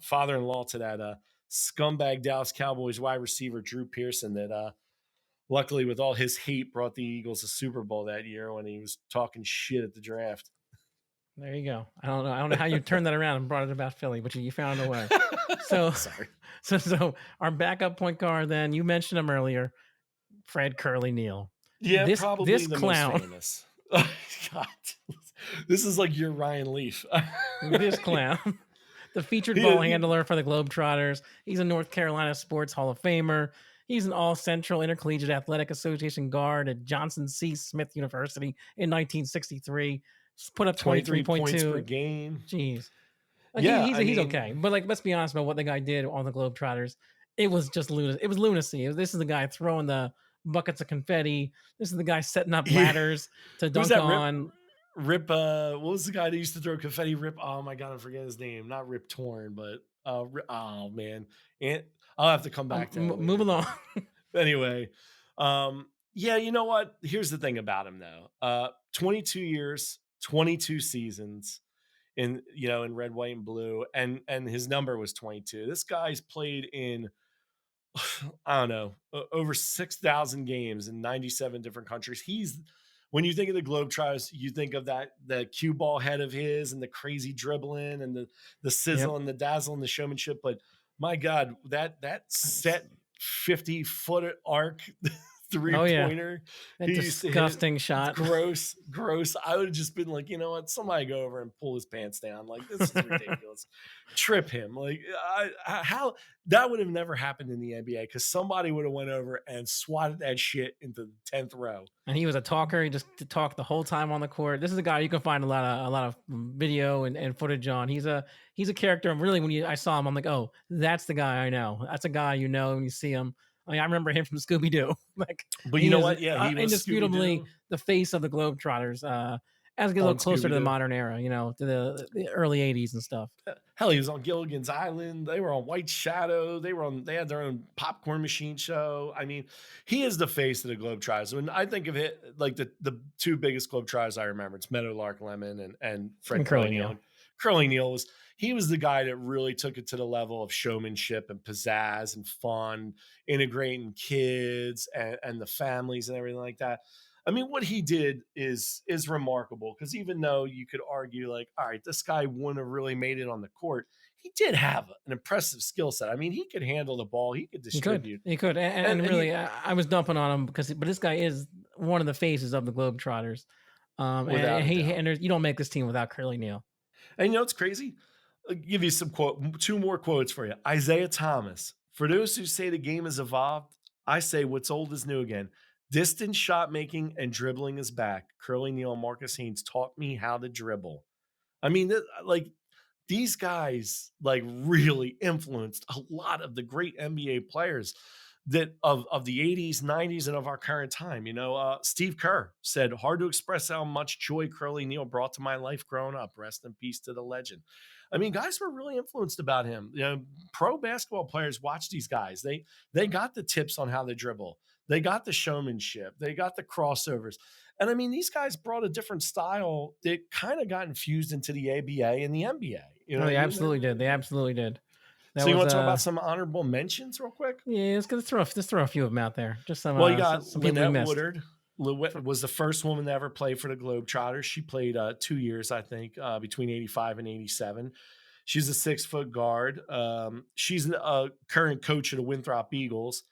father-in-law to that scumbag Dallas Cowboys wide receiver Drew Pearson that luckily with all his hate brought the Eagles a Super Bowl that year when he was talking shit at the draft. There you go. I don't know how you turned that around and brought it about Philly, but you found a way. So, Sorry. so our backup point guard. Then you mentioned him earlier, Fred Curly Neal. Yeah, probably this the clown, most famous. Oh, God, this is like your Ryan Leaf. this clown, the featured ball handler for the Globetrotters. He's a North Carolina Sports Hall of Famer. He's an All-Central Intercollegiate Athletic Association guard at Johnson C. Smith University in 1963. Put up 23 23.2 points per game. Jeez. Yeah, he's okay. But like, let's be honest about what the guy did on the Globetrotters. It was just lunacy. It was lunacy. This is the guy throwing the buckets of confetti. This is the guy setting up ladders to dunk on. Rip, what was the guy that used to throw confetti? Rip, oh my God, I forget his name. Not Rip Torn, but oh man. And I'll have to come back to move along. Anyway, yeah, you know what? Here's the thing about him though. 22 years, 22 seasons in red, white, and blue, and his number was 22. This guy's played in I don't know, over 6,000 games in 97 different countries. When you think of the Globetrotters, you think of the cue ball head of his and the crazy dribbling and the sizzle and the dazzle and the showmanship. But my God, that set 50-foot arc 3-pointer. That disgusting shot. Gross. I would have just been like, you know what? Somebody go over and pull his pants down. Like, this is ridiculous. Trip him. Like, how that would have never happened in the NBA because somebody would have went over and swatted that shit into the 10th row. And he was a talker. He just talked the whole time on the court. This is a guy you can find a lot of video and footage on. He's a character. And really, when I saw him, I'm like, oh, that's the guy I know. That's a guy you know when you see him. I mean, I remember him from Scooby-Doo. Like, but you know what? Yeah, he was indisputably the face of the Globetrotters. As we get a little closer to the modern era, to the early '80s and stuff. Hell, he was on Gilligan's Island. They were on White Shadow. They had their own popcorn machine show. I mean, he is the face of the Globetrotters. When I think of it, like the two biggest Globetrotters I remember, it's Meadowlark Lemon and Fred Curly Neal. Curly Neal was the guy that really took it to the level of showmanship and pizzazz and fun, integrating kids and the families and everything like that. I mean, what he did is remarkable because even though you could argue like, all right, this guy wouldn't have really made it on the court, he did have an impressive skill set. I mean, he could handle the ball. He could distribute. He could. And really, I was dumping on him but this guy is one of the faces of the Globetrotters. And you don't make this team without Curly Neal. And you know what's crazy? I'll give you two more quotes for you. Isaiah Thomas. For those who say the game has evolved, I say what's old is new again. Distant shot making and dribbling is back. Curly Neal and Marquis Haynes taught me how to dribble. I mean, these guys really influenced a lot of the great NBA players that of the 80s, 90s, and of our current time. Steve Kerr said, hard to express how much joy Curly Neal brought to my life growing up. Rest in peace to the legend. I mean, guys were really influenced about him. Pro basketball players watch these guys. They got the tips on how to dribble. They got the showmanship. They got the crossovers. And I mean, these guys brought a different style that kind of got infused into the ABA and the NBA. They absolutely did. They absolutely did. So you want to talk about some honorable mentions real quick? Yeah, let's throw a few of them out there. Just some. Well, you got Lynette Woodard. Lynette was the first woman to ever play for the Globetrotters. She played 2 years, I think, between 85 and 87. She's a 6-foot guard. She's a current coach of the Winthrop Eagles.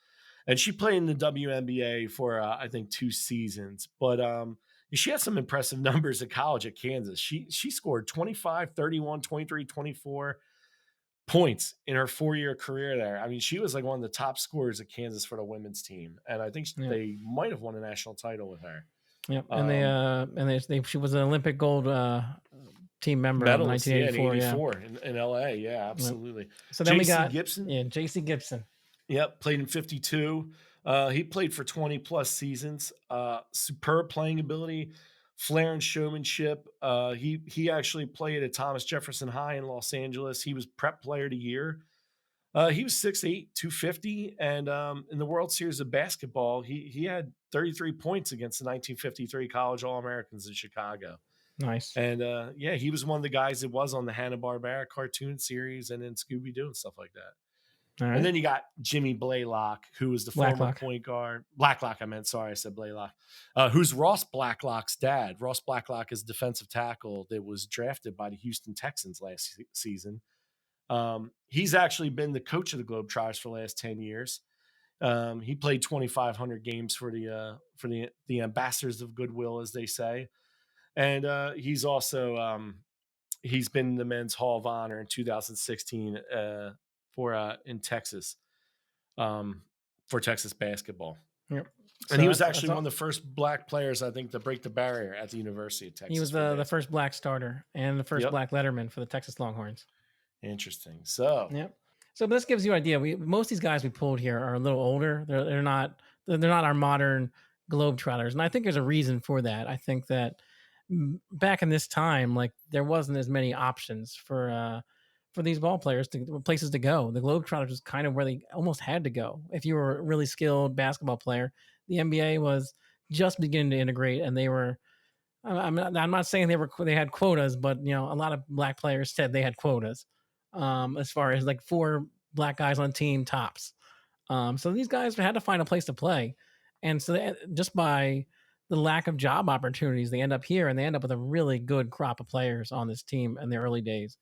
And she played in the WNBA for, I think, 2 seasons. But she had some impressive numbers at college at Kansas. She scored 25, 31, 23, 24 points in her 4-year career there. I mean, she was one of the top scorers at Kansas for the women's team. And I think they might have won a national title with her. Yep. And she was an Olympic gold team member in 1984. In LA. Yeah, absolutely. Yep. So then we got Gibson. Yeah, J.C. Gibson. Yep, played in 52. He played for 20-plus seasons. Superb playing ability, flair and showmanship. He actually played at Thomas Jefferson High in Los Angeles. He was Prep Player of the Year. He was 6'8", 250, and in the World Series of Basketball, he had 33 points against the 1953 College All-Americans in Chicago. Nice. And he was one of the guys that was on the Hanna-Barbera cartoon series and in Scooby-Doo and stuff like that. All right. And then you got Jimmy Blaylock, who was the former Blacklock. point guard. Blacklock, I meant. Sorry, I said Blaylock. Who's Ross Blacklock's dad. Ross Blacklock is a defensive tackle that was drafted by the Houston Texans last season. He's actually been the coach of the Globetrotters for the last 10 years. He played 2,500 games for the ambassadors of goodwill, as they say. And he's also he's been in the Men's Hall of Honor in 2016 in Texas for Texas basketball. Yep. And he was actually one of the first black players, I think, to break the barrier at the University of Texas. He was the first black starter and the first black letterman for the Texas Longhorns. Interesting. So, So this gives you an idea. Most of these guys we pulled here are a little older. They're not our modern Globetrotters, and I think there's a reason for that. I think that back in this time, like there wasn't as many options for these ball players places to go. The Globetrotters was kind of where they almost had to go. If you were a really skilled basketball player, the NBA was just beginning to integrate, and they were. I'm not saying they had quotas, but a lot of black players said they had quotas. As far as like 4 black guys on team tops. So these guys had to find a place to play. And so just by the lack of job opportunities, they end up here and they end up with a really good crop of players on this team in the early days.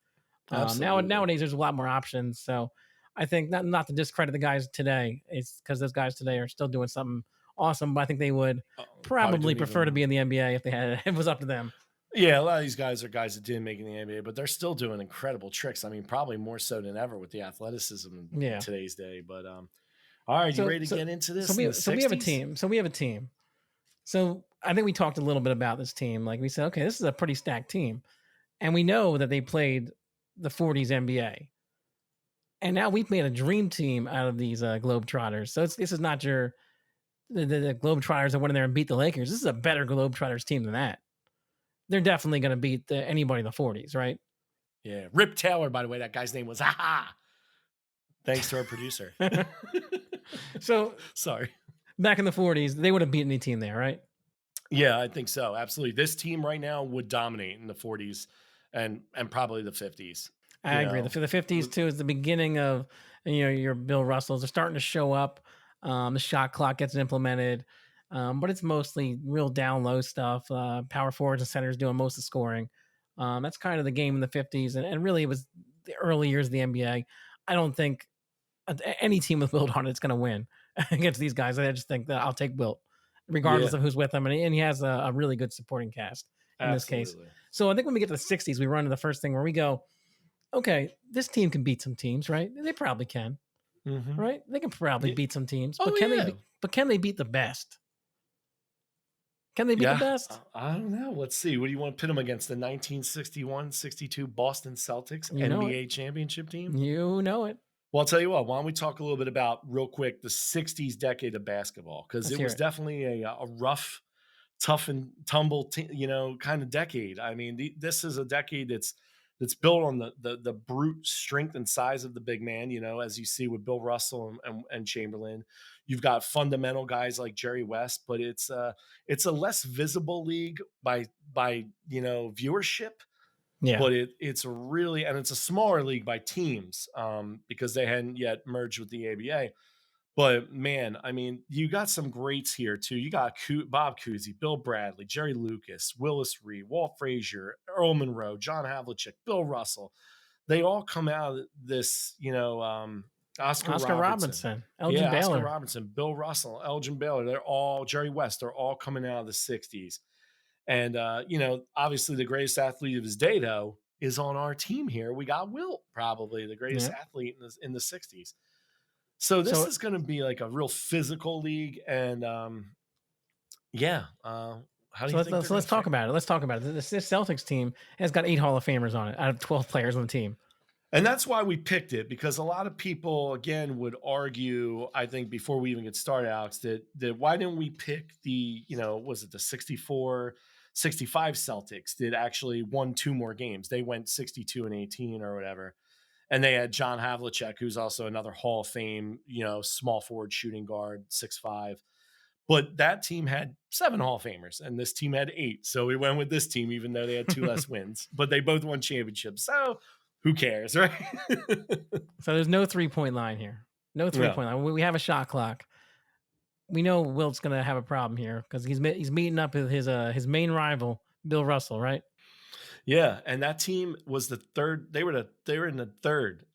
Nowadays, there's a lot more options. So I think not to discredit the guys today, it's because those guys today are still doing something awesome, but I think they would probably prefer to be in the NBA if it was up to them. Yeah, a lot of these guys are guys that didn't make it in the NBA, but they're still doing incredible tricks. I mean, probably more so than ever with the athleticism in today's day. But all right, you ready to get into this? So we have a team. So I think we talked a little bit about this team. Like we said, okay, this is a pretty stacked team. And we know that they played the 40s NBA. And now we've made a dream team out of these Globetrotters. So this is not the Globetrotters that went in there and beat the Lakers. This is a better Globetrotters team than that. They're definitely going to beat anybody in the 40s, right? Yeah. Rip Taylor, by the way, that guy's name was Thanks to our producer. So sorry. Back in the 40s, they would have beaten any team there, right? Yeah, I think so. Absolutely. This team right now would dominate in the 40s and probably the 50s. I agree. The 50s too is the beginning of your Bill Russells. They're starting to show up. The shot clock gets implemented. But it's mostly real down low stuff. Power forwards and centers doing most of the scoring. That's kind of the game in the 50s. And really, it was the early years of the NBA. I don't think any team with Wilt on it's going to win against these guys. I just think that I'll take Wilt, regardless of who's with him. And he has a really good supporting cast in this case. So I think when we get to the 60s, we run to the first thing where we go, okay, this team can beat some teams, right? They probably can, right? They can probably beat some teams. But can they beat the best? Can they beat the best? I don't know. Let's see. What do you want to pit them against? The 1961-62 Boston Celtics NBA championship team? You know it. Well, I'll tell you what. Why don't we talk a little bit about, real quick, the 60s decade of basketball? Because it was definitely a rough, tough and tumble, kind of decade. I mean, this is a decade that's built on the brute strength and size of the big man, as you see with Bill Russell and Chamberlain. You've got fundamental guys like Jerry West, but it's a less visible league by viewership. Yeah. But it's really, and it's a smaller league by teams because they hadn't yet merged with the ABA. But man, I mean, you got some greats here too. You got Bob Cousy, Bill Bradley, Jerry Lucas, Willis Reed, Walt Frazier, Earl Monroe, John Havlicek, Bill Russell. They all come out of this, Oscar Robinson, Elgin Baylor. Oscar Robinson, Bill Russell, Elgin Baylor. They're all Jerry West. They're all coming out of the 60s. And, obviously the greatest athlete of his day, though, is on our team here. We got Wilt, probably the greatest athlete in the 60s. So this is going to be like a real physical league. And, how do you think? So let's talk about it. Let's talk about it. This Celtics team has got 8 Hall of Famers on it out of 12 players on the team. And that's why we picked it, because a lot of people, again, would argue, I think, before we even get started, Alex, that why didn't we pick the, was it the 64, 65 Celtics that actually won 2 more games? They went 62-18 or whatever. And they had John Havlicek, who's also another Hall of Fame, small forward shooting guard, 6'5". But that team had 7 Hall of Famers, and this team had 8. So we went with this team, even though they had 2 less wins. But they both won championships. So who cares, right? So there's no 3-point line here. No Yeah. 3-point line. We have a shot clock. We know Wilt's gonna have a problem here because he's meeting up with his main rival, Bill Russell, right? Yeah, and that team was the third. They were in the third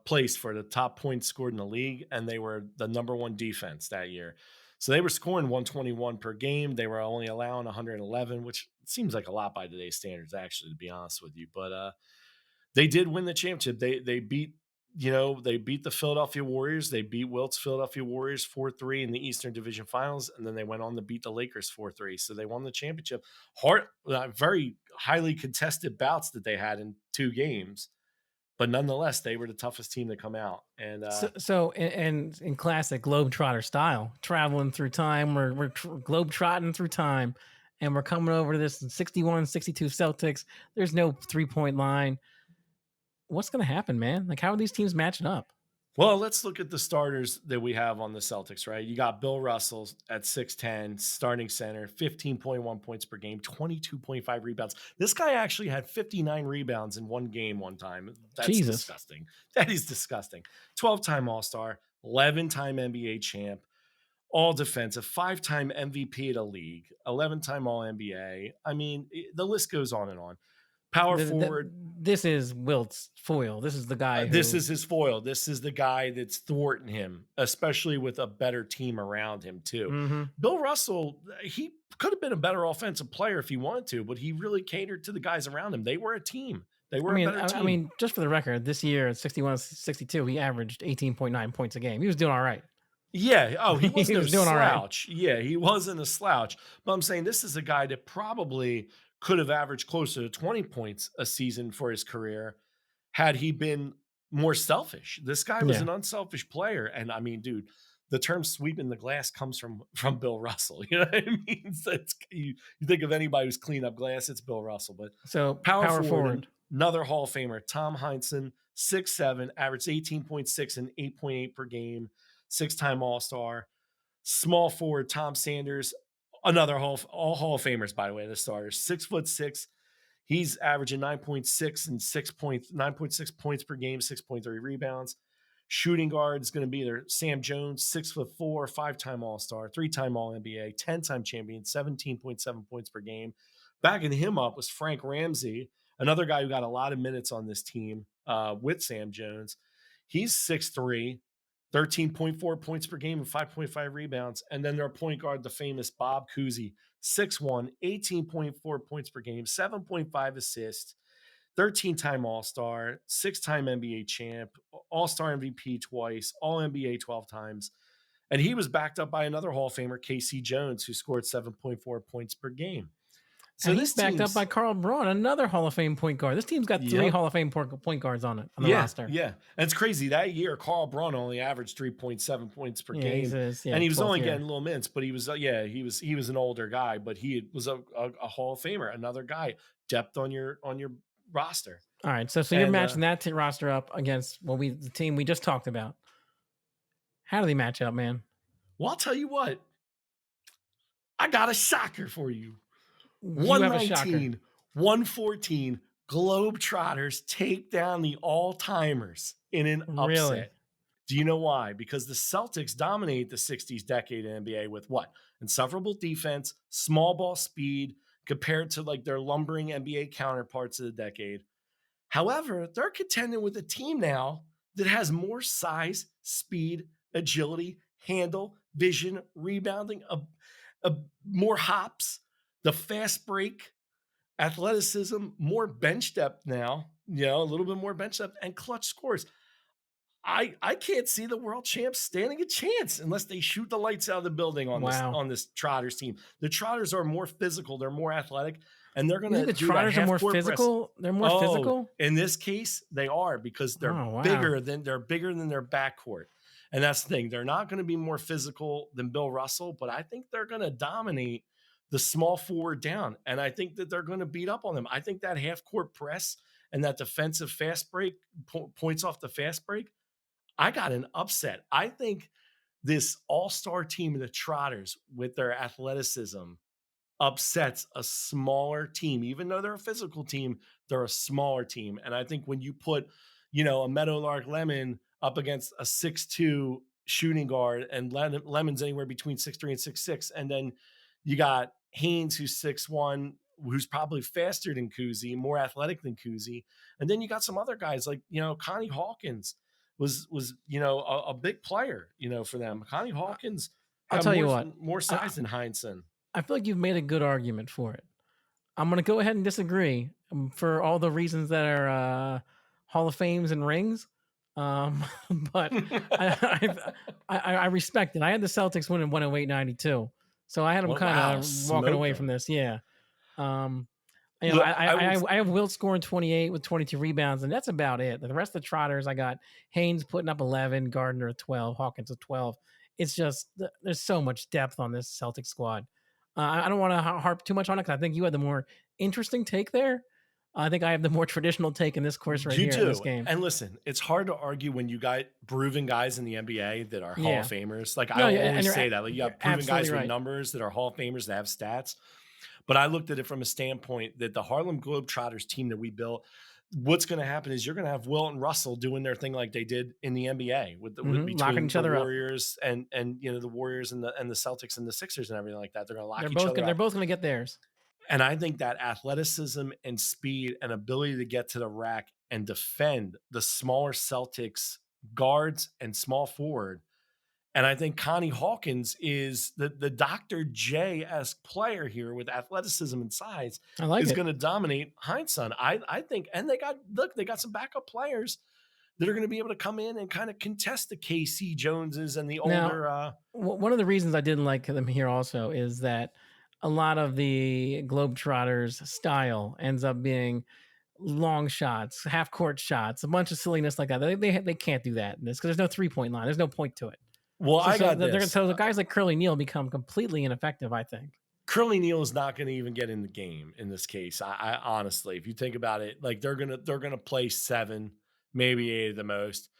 place for the top points scored in the league, and they were the number one defense that year. So they were scoring 121 per game. They were only allowing 111, which seems like a lot by today's standards, actually, to be honest with you. But they did win the championship. They beat they beat the Philadelphia Warriors. They beat Wilt's Philadelphia Warriors 4-3 in the Eastern Division Finals, and then they went on to beat the Lakers 4-3. So they won the championship. Very highly contested bouts that they had in 2 games, but nonetheless, they were the toughest team to come out. And So in classic Globetrotter style, traveling through time, we're globetrotting through time, and we're coming over to this 61-62 Celtics. There's no 3-point line. What's going to happen, man? Like, how are these teams matching up? well, let's look at the starters that we have on the Celtics, right? You got Bill Russell at 6'10", starting center, 15.1 points per game, 22.5 rebounds. This guy actually had 59 rebounds in one game one time. That's Jesus. disgusting. That is disgusting. 12-time All-Star, 11-time NBA champ, all defensive, 5-time MVP of the league, 11-time All-NBA. I mean, the list goes on and on. Power forward. This is Wilt's foil. This is the guy. This is his foil. This is the guy that's thwarting him, especially with a better team around him, too. Mm-hmm. Bill Russell, he could have been a better offensive player if he wanted to, but he really catered to the guys around him. They were a team. They were a better team. I mean, just for the record, this year at 61-62, he averaged 18.9 points a game. He was doing all right. Yeah. Oh, he wasn't was a doing all right. slouch. Yeah, he wasn't a slouch. But I'm saying this is a guy that probably could have averaged closer to 20 points a season for his career had he been more selfish. This guy was an unselfish player. And I mean, dude, the term sweeping the glass comes from Bill Russell. You know what I mean? So you think of anybody who's cleaned up glass, it's Bill Russell. But so power forward, another Hall of Famer, Tom Heinsohn, 6'7", averaged 18.6 and 8.8 per game, 6-time All-Star. Small forward, Tom Sanders, another all Hall of Famers, by the way, the starters, 6'6". He's averaging 9.6 and 9.6 points per game, 6.3 rebounds. Shooting guard is going to be there. Sam Jones, 6'4", 5-time All-Star, 3-time All-NBA, 10-time champion, 17.7 points per game. Backing him up was Frank Ramsey, another guy who got a lot of minutes on this team with Sam Jones. He's 6'3", 13.4 points per game and 5.5 rebounds. And then their point guard, the famous Bob Cousy, 6'1", 18.4 points per game, 7.5 assists, 13-time All-Star, 6-time NBA champ, All-Star MVP twice, All-NBA 12 times. And he was backed up by another Hall of Famer, K.C. Jones, who scored 7.4 points per game. So and he's backed up by Carl Braun, another Hall of Fame point guard. This team's got 3 Hall of Fame point guards on the roster. Yeah, and it's crazy. That year, Carl Braun only averaged 3.7 points per game, and he was only getting little minutes. But he was, he was an older guy, but he was a Hall of Famer, another guy, depth on your roster. All right, so you're matching that roster up against the team we just talked about. How do they match up, man? Well, I'll tell you what. I got a shocker for you. 119, 114, Globetrotters take down the all-timers in an upset. Really? Do you know why? Because the Celtics dominate the 60s decade in NBA with what? Insufferable defense, small ball speed, compared to like their lumbering NBA counterparts of the decade. However, they're contending with a team now that has more size, speed, agility, handle, vision, rebounding, more hops, the fast break, athleticism, more bench depth now, a little bit more bench depth, and clutch scores. I can't see the world champs standing a chance unless they shoot the lights out of the building on this Trotters team. The Trotters are more physical, they're more athletic, and they're going to do the Trotters are more physical. They're more physical. In this case, they are because they're bigger than their backcourt. And that's the thing. They're not going to be more physical than Bill Russell, but I think they're going to dominate the small forward down. And I think that they're going to beat up on them. I think that half court press and that defensive fast break points off the fast break. I got an upset. I think this all-star team of the Trotters with their athleticism upsets a smaller team. Even though they're a physical team, they're a smaller team. And I think when you put, a Meadowlark Lemon up against a 6'2", shooting guard, and Lemon's anywhere between 6'3" and 6'6", and then you got Haynes, who's 6'1", who's probably faster than Kuzi, more athletic than Kuzi, and then you got some other guys like Connie Hawkins was a big player for them. Connie Hawkins I'll had tell you what, more size than Heinsohn. I feel like you've made a good argument for it. I'm going to go ahead and disagree for all the reasons that are Hall of Fames and rings. But I respect it. I had the Celtics winning 108-92, so I had them kind of walking away from this. Yeah. Look, I have Wilt scoring 28 with 22 rebounds, and that's about it. The rest of the Trotters, I got Haynes putting up 11, Gardner at 12, Hawkins at 12. It's just there's so much depth on this Celtic squad. I don't want to harp too much on it because I think you had the more interesting take there. I think I have the more traditional take in this course right here in this game. And listen, it's hard to argue when you got proven guys in the NBA that are Hall of Famers. Like I always say that. Like you got proven guys with numbers that are Hall of Famers that have stats. But I looked at it from a standpoint that the Harlem Globetrotters team that we built, what's going to happen is you're going to have Wilt and Russell doing their thing like they did in the NBA with between the Warriors and the Warriors and the Celtics and the Sixers and everything like that. They're going to lock each other up. They're both going to get theirs. And I think that athleticism and speed and ability to get to the rack and defend the smaller Celtics guards and small forward. And I think Connie Hawkins is the Dr. J-esque player here with athleticism and size is going to dominate Heinsohn. I think, and they got some backup players that are going to be able to come in and kind of contest the KC Joneses and the older. One of the reasons I didn't like them here also is that a lot of the Globetrotters style ends up being long shots, half court shots, a bunch of silliness like that. They can't do that in this because there's no 3-point line. There's no point to it. Well, so the guys like Curly Neal become completely ineffective, I think. Curly Neal is not going to even get in the game in this case. I honestly, if you think about it, like they're gonna play 7, maybe 8 at the most,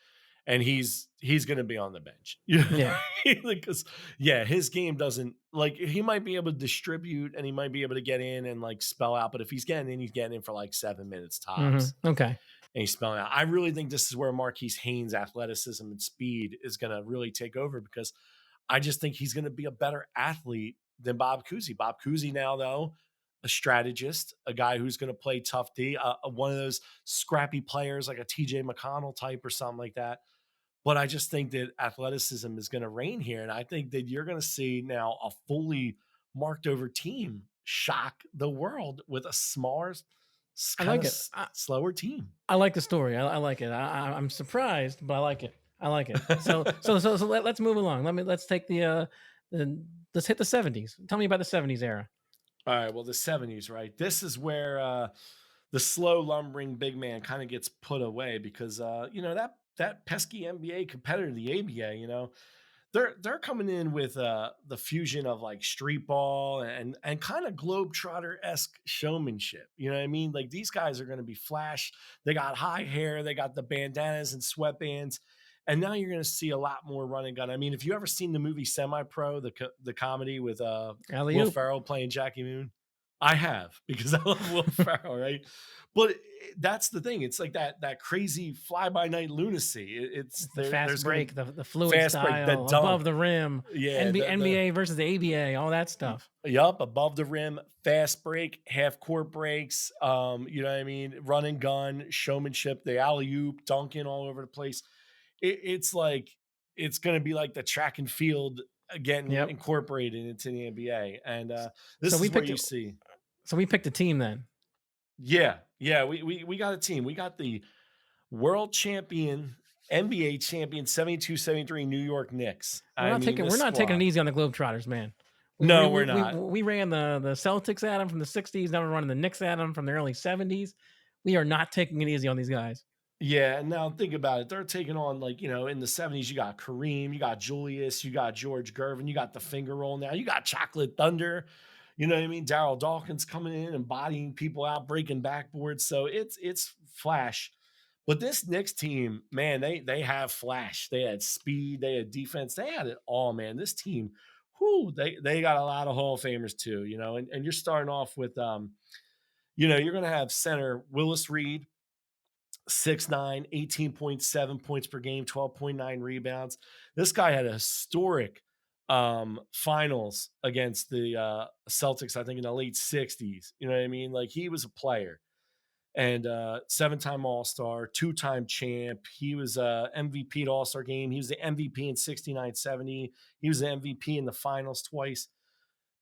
and he's gonna be on the bench. Yeah, because his game doesn't he might be able to distribute and he might be able to get in and spell out, but if he's getting in for 7 minutes tops. Mm-hmm. Okay. And he's spelling out. I really think this is where Marquis Haynes' athleticism and speed is going to really take over because I just think he's going to be a better athlete than Bob Cousy. Bob Cousy now, though, a strategist, a guy who's going to play tough D, one of those scrappy players like a TJ McConnell type or something like that. But I just think that athleticism is going to reign here. And I think that you're going to see now a fully marked over team shock the world with a smaller, slower team. I like the story. I like it. I'm surprised, but I like it. So let's move along. Let's take let's hit the 70s. Tell me about the 70s era. All right. Well, the 70s, right? This is where the slow lumbering big man kind of gets put away because that pesky NBA competitor, the ABA, they're coming in with the fusion of street ball and kind of Globetrotter-esque showmanship. You know what I mean? Like these guys are going to be flash. They got high hair. They got the bandanas and sweatbands. And now you're going to see a lot more run and gun. I mean, if you ever seen the movie Semi-Pro, the comedy with Will Ferrell playing Jackie Moon, I have because I love Will Ferrell, right? But that's the thing. It's like that crazy fly-by-night lunacy. It's the fast break, the fluid style, break, above the rim, NBA versus the ABA, all that stuff. Yup, above the rim, fast break, half-court breaks, you know what I mean? Run and gun, showmanship, the alley-oop, dunking all over the place. It's like it's going to be like the track and field again incorporated into the NBA. And this is what you see. So we picked a team then. Yeah, we got a team. We got the world champion, NBA champion, 72-73 New York Knicks. We're not taking it easy on the Globetrotters, man. We're not. We ran the Celtics at them from the 60s. Now we're running the Knicks at them from the early 70s. We are not taking it easy on these guys. Yeah, and now think about it. They're taking on in the 70s, you got Kareem, you got Julius, you got George Gervin, you got the finger roll now, you got Chocolate Thunder. You know what I mean? Darryl Dawkins coming in and bodying people out, breaking backboards. So it's flash. But this Knicks team, man, they have flash. They had speed. They had defense. They had it all, man. This team, they got a lot of Hall of Famers too, and you're starting off with, you're going to have center Willis Reed, 6'9", 18.7 points per game, 12.9 rebounds. This guy had a historic finals against the Celtics, I think in the late 60s. You know what I mean? Like, he was a player. And 7-time All-Star, 2-time champ. He was MVP at All-Star game. He was the MVP in 69-70. He was the MVP in the finals twice.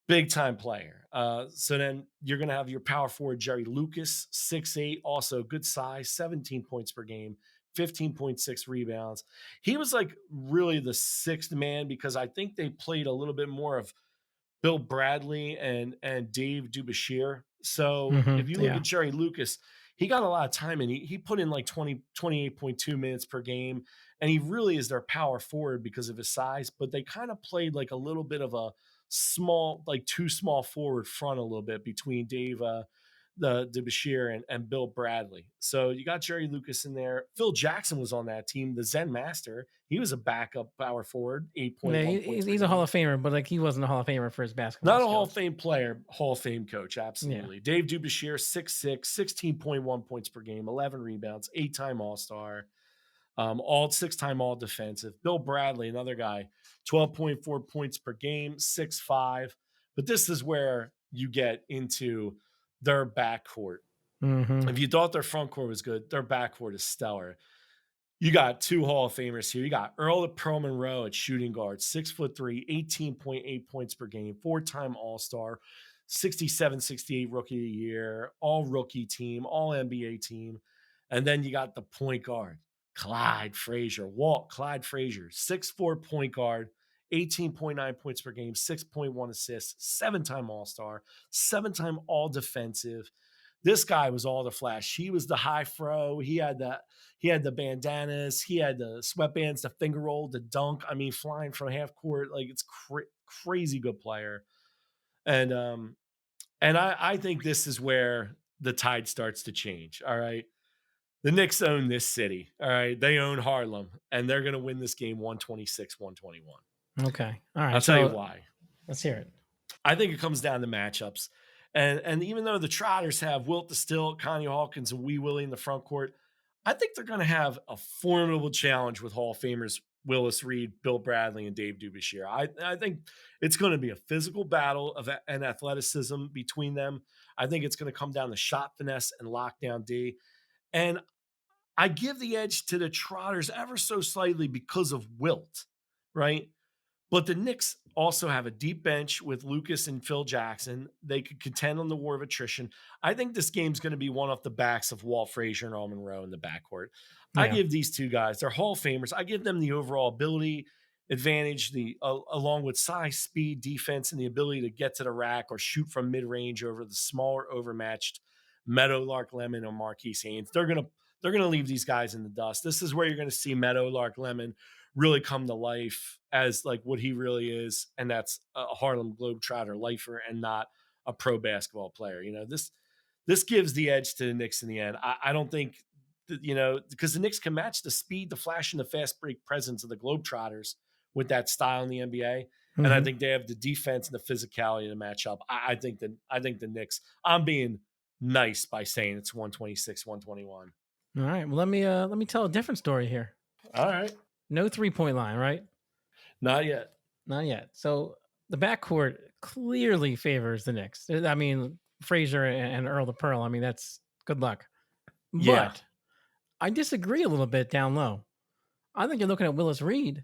Big time player. So then you're going to have your power forward, Jerry Lucas, 6'8", also good size, 17 points per game, 15.6 rebounds. He was like really the sixth man because I think they played a little bit more of Bill Bradley and Dave Dubashir. So if you look at Jerry Lucas, he got a lot of time and he put in like 28.2 minutes per game. And he really is their power forward because of his size, but they kind of played like a little bit of a small, like too small forward front a little bit between Dave Dubashir and Bill Bradley. So you got Jerry Lucas in there. Phil Jackson was on that team, the Zen Master. He was a backup power forward, 8.1 points. He's a Hall of Famer, but like he wasn't a Hall of Famer for his basketball. Not a Hall of Fame player, Hall of Fame coach, absolutely. Yeah. Dave Dubashir, 6'6", 16.1 points per game, 11 rebounds, 8-time All-Star, all 6-time All-Defensive. Bill Bradley, another guy, 12.4 points per game, 6'5". But this is where you get into their backcourt. If you thought their front court was good, their backcourt is stellar. You got two Hall of Famers here. You got Earl of Pearl Monroe at shooting guard, 6'3", 18.8 points per game, 4-time All-Star, 67-68 Rookie of the Year, all rookie team, all NBA team. And then you got the point guard, Clyde Frazier, Clyde Frazier, 6'4" point guard, 18.9 points per game, 6.1 assists, 7-time All-Star, 7-time All-Defensive. This guy was all the flash. He was the high fro. He had the bandanas. He had the sweatbands, the finger roll, the dunk. I mean, flying from half court. Like, it's crazy good player. And I think this is where the tide starts to change. All right. The Knicks own this city. All right. They own Harlem, and they're going to win this game 126-121. Okay. All right. I'll tell you why. Let's hear it. I think it comes down to matchups. And even though the Trotters have Wilt the Stilt, Connie Hawkins, and Wee Willie in the front court, I think they're going to have a formidable challenge with Hall of Famers Willis Reed, Bill Bradley, and Dave Dubashir. I think it's going to be a physical battle and athleticism between them. I think it's going to come down to shot finesse and lockdown D. And I give the edge to the Trotters ever so slightly because of Wilt, right? But the Knicks also have a deep bench with Lucas and Phil Jackson. They could contend on the war of attrition. I think this game's going to be one off the backs of Walt Frazier and Earl Monroe in the backcourt. Yeah. I give these two guys, they're Hall of Famers. I give them the overall ability advantage, along with size, speed, defense, and the ability to get to the rack or shoot from mid-range over the smaller, overmatched Meadowlark Lemon or Marquis Haynes. They're going to leave these guys in the dust. This is where you're going to see Meadowlark Lemon really come to life as like what he really is. And that's a Harlem Globetrotter lifer and not a pro basketball player. You know, this gives the edge to the Knicks in the end. I don't think that, you know, because the Knicks can match the speed, the flash, and the fast break presence of the Globetrotters with that style in the NBA. And I think they have the defense and the physicality to match up. I think the Knicks, I'm being nice by saying it's 126-121. All right. Well, let me tell a different story here. All right. No 3-point line, right? Not yet. Not yet. So the backcourt clearly favors the Knicks. I mean, Frazier and Earl the Pearl. I mean, that's good luck. Yeah. But I disagree a little bit down low. I think you're looking at Willis Reed,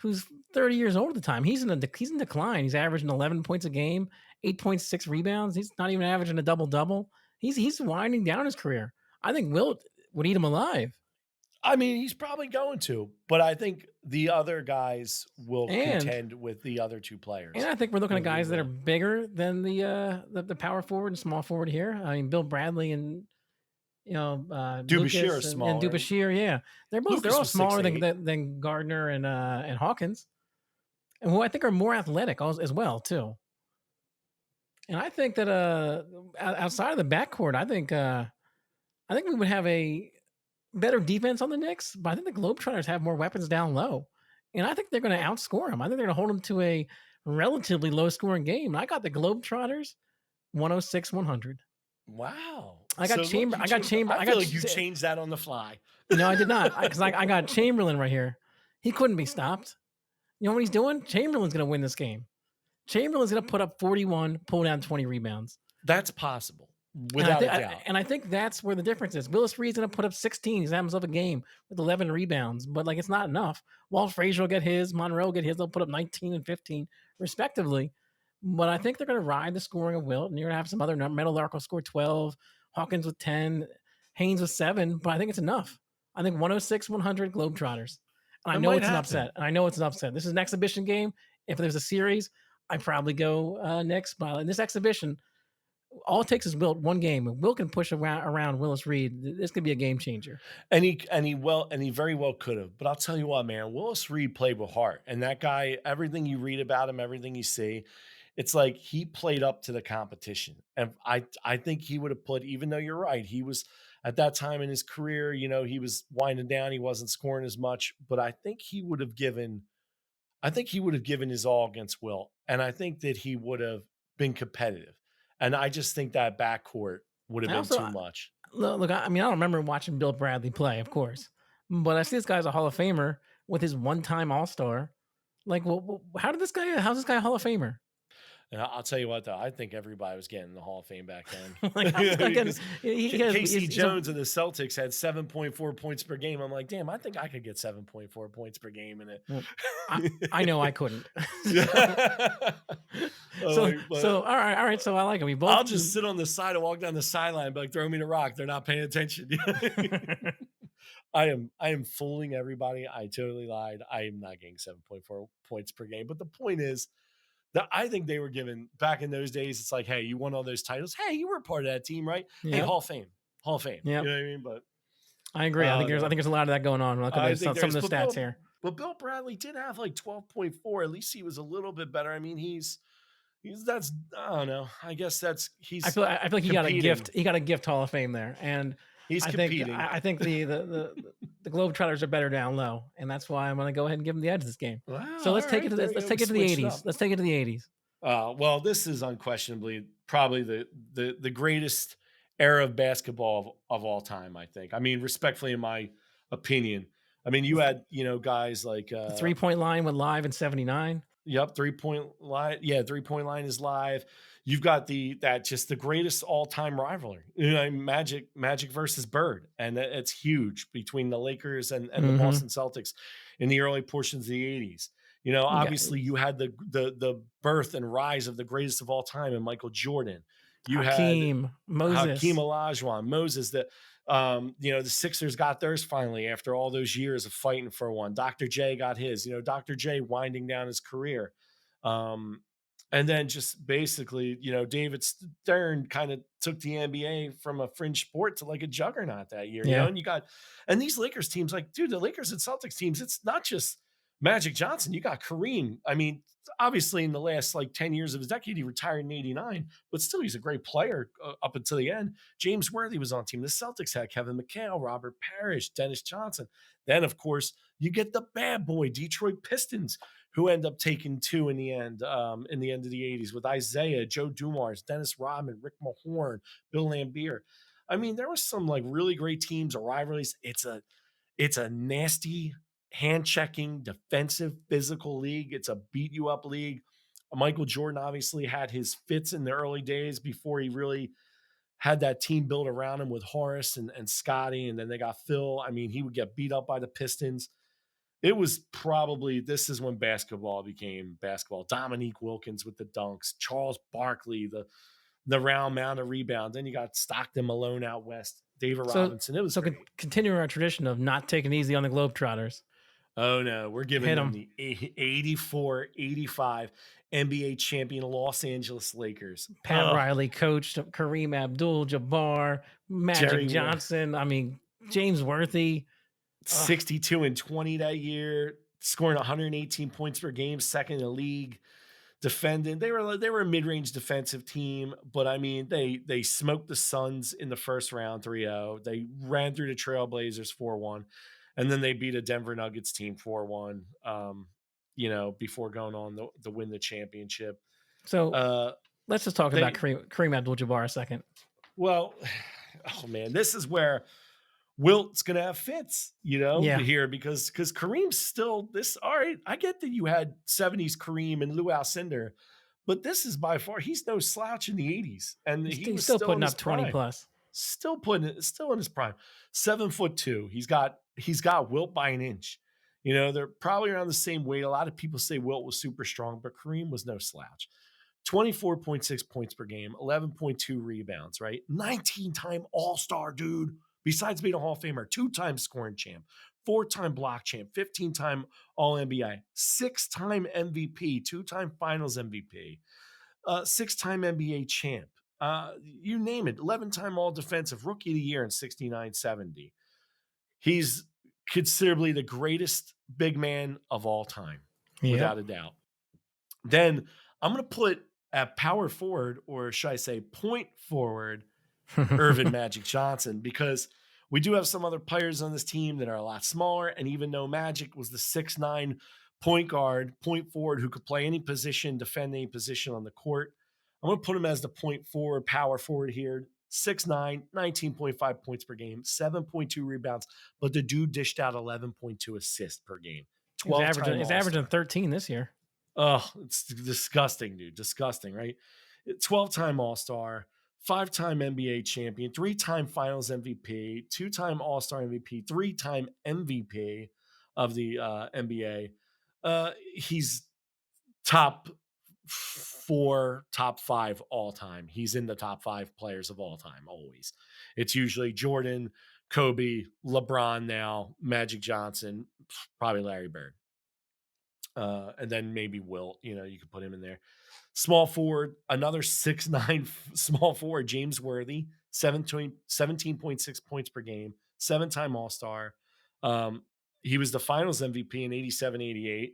who's 30 years old at the time. He's in decline. He's averaging 11 points a game, 8.6 rebounds. He's not even averaging a double-double. He's winding down his career. I think Wilt would eat him alive. I mean, he's probably going to, but I think the other guys will contend with the other two players. And I think we're looking at guys that are bigger than the power forward and small forward here. I mean, Bill Bradley and Dubashir is smaller. And Dubashir, yeah, they're all smaller than Gardner and Hawkins, and who I think are more athletic as well too. And I think that outside of the backcourt, I think we would have a better defense on the Knicks, but I think the Globetrotters have more weapons down low. And I think they're going to outscore them. I think they're going to hold them to a relatively low-scoring game. I got the Globetrotters 106-100. Wow. I got Chamberlain. I feel like you changed that on the fly. No, I did not. Because I got Chamberlain right here. He couldn't be stopped. You know what he's doing? Chamberlain's going to win this game. Chamberlain's going to put up 41, pull down 20 rebounds. That's possible, without a doubt. I think that's where the difference is. Willis Reed's going to put up 16. He's having himself a game with 11 rebounds, but like it's not enough. Walt Frazier will get his, Monroe will get his. They'll put up 19 and 15 respectively. But I think they're going to ride the scoring of Wilt, and you're going to have some other Meadowlark will score 12, Hawkins with 10, Haynes with 7. But I think it's enough. I think 106, 100 Globetrotters. And I know it's an upset. And I know it's an upset. This is an exhibition game. If there's a series, I'd probably go Knicks. But in this exhibition, all it takes is Wilt one game. If Wilt can push around Willis Reed, this could be a game changer. And he very well could have. But I'll tell you what, man, Willis Reed played with heart. And that guy, everything you read about him, everything you see, it's like he played up to the competition. And I think he would have put, even though you're right, he was at that time in his career, you know, he was winding down. He wasn't scoring as much, but I think he would have given his all against Wilt. And I think that he would have been competitive. And I just think that backcourt would have been too much. Look, I mean, I don't remember watching Bill Bradley play, of course, but I see this guy's a Hall of Famer with his one-time All-Star. Like, well, how's this guy a Hall of Famer? And I'll tell you what, though, I think everybody was getting the Hall of Fame back then. Like, Casey Jones and the Celtics had 7.4 points per game. I'm like, damn, I think I could get 7.4 points per game in it. Well, I know I couldn't. So all right. So I like him. I'll just sit on the side and walk down the sideline, but like, throw me the rock. They're not paying attention. I am fooling everybody. I totally lied. I am not getting 7.4 points per game. But the point is, I think they were given back in those days. It's like, hey, you won all those titles. Hey, you were a part of that team, right? Yep. Hey, Hall of Fame. Yeah, you know what I mean. But I agree. I think there's a lot of that going on. Look at some of the stats here. But Bill Bradley did have like 12.4. At least he was a little bit better. I mean, he's that's I don't know. I guess that's he's. I feel like he got a gift. He got a gift Hall of Fame there, and he's competing. I think the Globetrotters are better down low, and that's why I'm going to go ahead and give them the edge this game. Wow, so let's take it to the 80s. Let's take it to the 80s. Well, this is unquestionably probably the greatest era of basketball of all time, I think. I mean, respectfully, in my opinion. I mean, you had, guys like the 3-point line went live in 79. Yep, 3-point line. Yeah, 3-point line is live. You've got the greatest all-time rivalry. Magic versus Bird, and it's huge between the Lakers and the Boston Celtics in the early portions of the 80s. Obviously you had the birth and rise of the greatest of all time in Michael Jordan. You Hakeem Olajuwon, Moses. The Sixers got theirs finally after all those years of fighting for one. Dr. J got his. Dr. J winding down his career. And then just basically, David Stern kind of took the NBA from a fringe sport to like a juggernaut that year. Yeah. And these Lakers teams, like, dude, the Lakers and Celtics teams, it's not just Magic Johnson. You got Kareem. I mean, obviously in the last like 10 years of his decade, he retired in 89, but still he's a great player up until the end. James Worthy was on team. The Celtics had Kevin McHale, Robert Parrish, Dennis Johnson. Then, of course, you get the bad boy Detroit Pistons, who end up taking 2 in the end of the 80s with Isaiah, Joe Dumars, Dennis Rodman, Rick Mahorn, Bill Laimbeer. I mean, there was some like really great teams or rivalries. It's a nasty, hand-checking, defensive, physical league. It's a beat-you-up league. Michael Jordan obviously had his fits in the early days before he really had that team built around him with Horace and Scotty, and then they got Phil. I mean, he would get beat up by the Pistons. It was probably, this is when basketball became basketball. Dominique Wilkins with the dunks, Charles Barkley, the round mound of rebounds. Then you got Stockton Malone out west, David Robinson. It was so continuing our tradition of not taking easy on the Globetrotters. Oh, no. We're giving them the 84-85 NBA champion Los Angeles Lakers. Pat Riley coached Kareem Abdul-Jabbar, Magic Johnson. I mean, James Worthy. 62 and 20 that year, scoring 118 points per game, second in the league. Defending. They were a mid-range defensive team, but I mean, they smoked the Suns in the first round 3-0. They ran through the Trailblazers 4-1. And then they beat a Denver Nuggets team 4-1, before going on to win the championship. So let's just talk about Kareem Abdul-Jabbar a second. Well, oh man, this is where Wilt's gonna have fits, Yeah. here because Kareem's still this. All right, I get that you had 70s Kareem and Lou Alcindor, but this is by far he's no slouch in the 80s, and he He's was still still in putting his up 20 prime. plus. Still in his prime. 7'2". He's got Wilt by an inch. They're probably around the same weight. A lot of people say Wilt was super strong, but Kareem was no slouch. 24.6 points per game, 11.2 rebounds, right? 19-time All-Star, dude. Besides being a Hall of Famer, 2-time scoring champ, 4-time block champ, 15-time All-NBA, 6-time MVP, 2-time Finals MVP, 6-time NBA champ. You name it, 11-time All-Defensive, Rookie of the Year in 69-70. He's considerably the greatest big man of all time, without a doubt. Then I'm going to put at power forward, or should I say point forward, Earvin Magic Johnson, because we do have some other players on this team that are a lot smaller. And even though Magic was the 6'9" point guard, point forward, who could play any position, defend any position on the court, I'm going to put him as the point forward, power forward here. 6'9", 19.5 points per game, 7.2 rebounds, but the dude dished out 11.2 assists per game. He's averaging 13 this year. Oh, it's disgusting, dude. Disgusting, right? 12-time All-Star, 5-time NBA champion, 3-time Finals MVP, 2-time All-Star MVP, 3-time MVP of the NBA. He's top 4, top 5 all time. He's in the top 5 players of all time, always. It's usually Jordan, Kobe, LeBron now, Magic Johnson, probably Larry Bird. And then maybe Wilt, you could put him in there. Small forward, another 6'9" small forward, James Worthy, 17.6 points per game, 7-time All-Star. He was the Finals MVP in 87-88,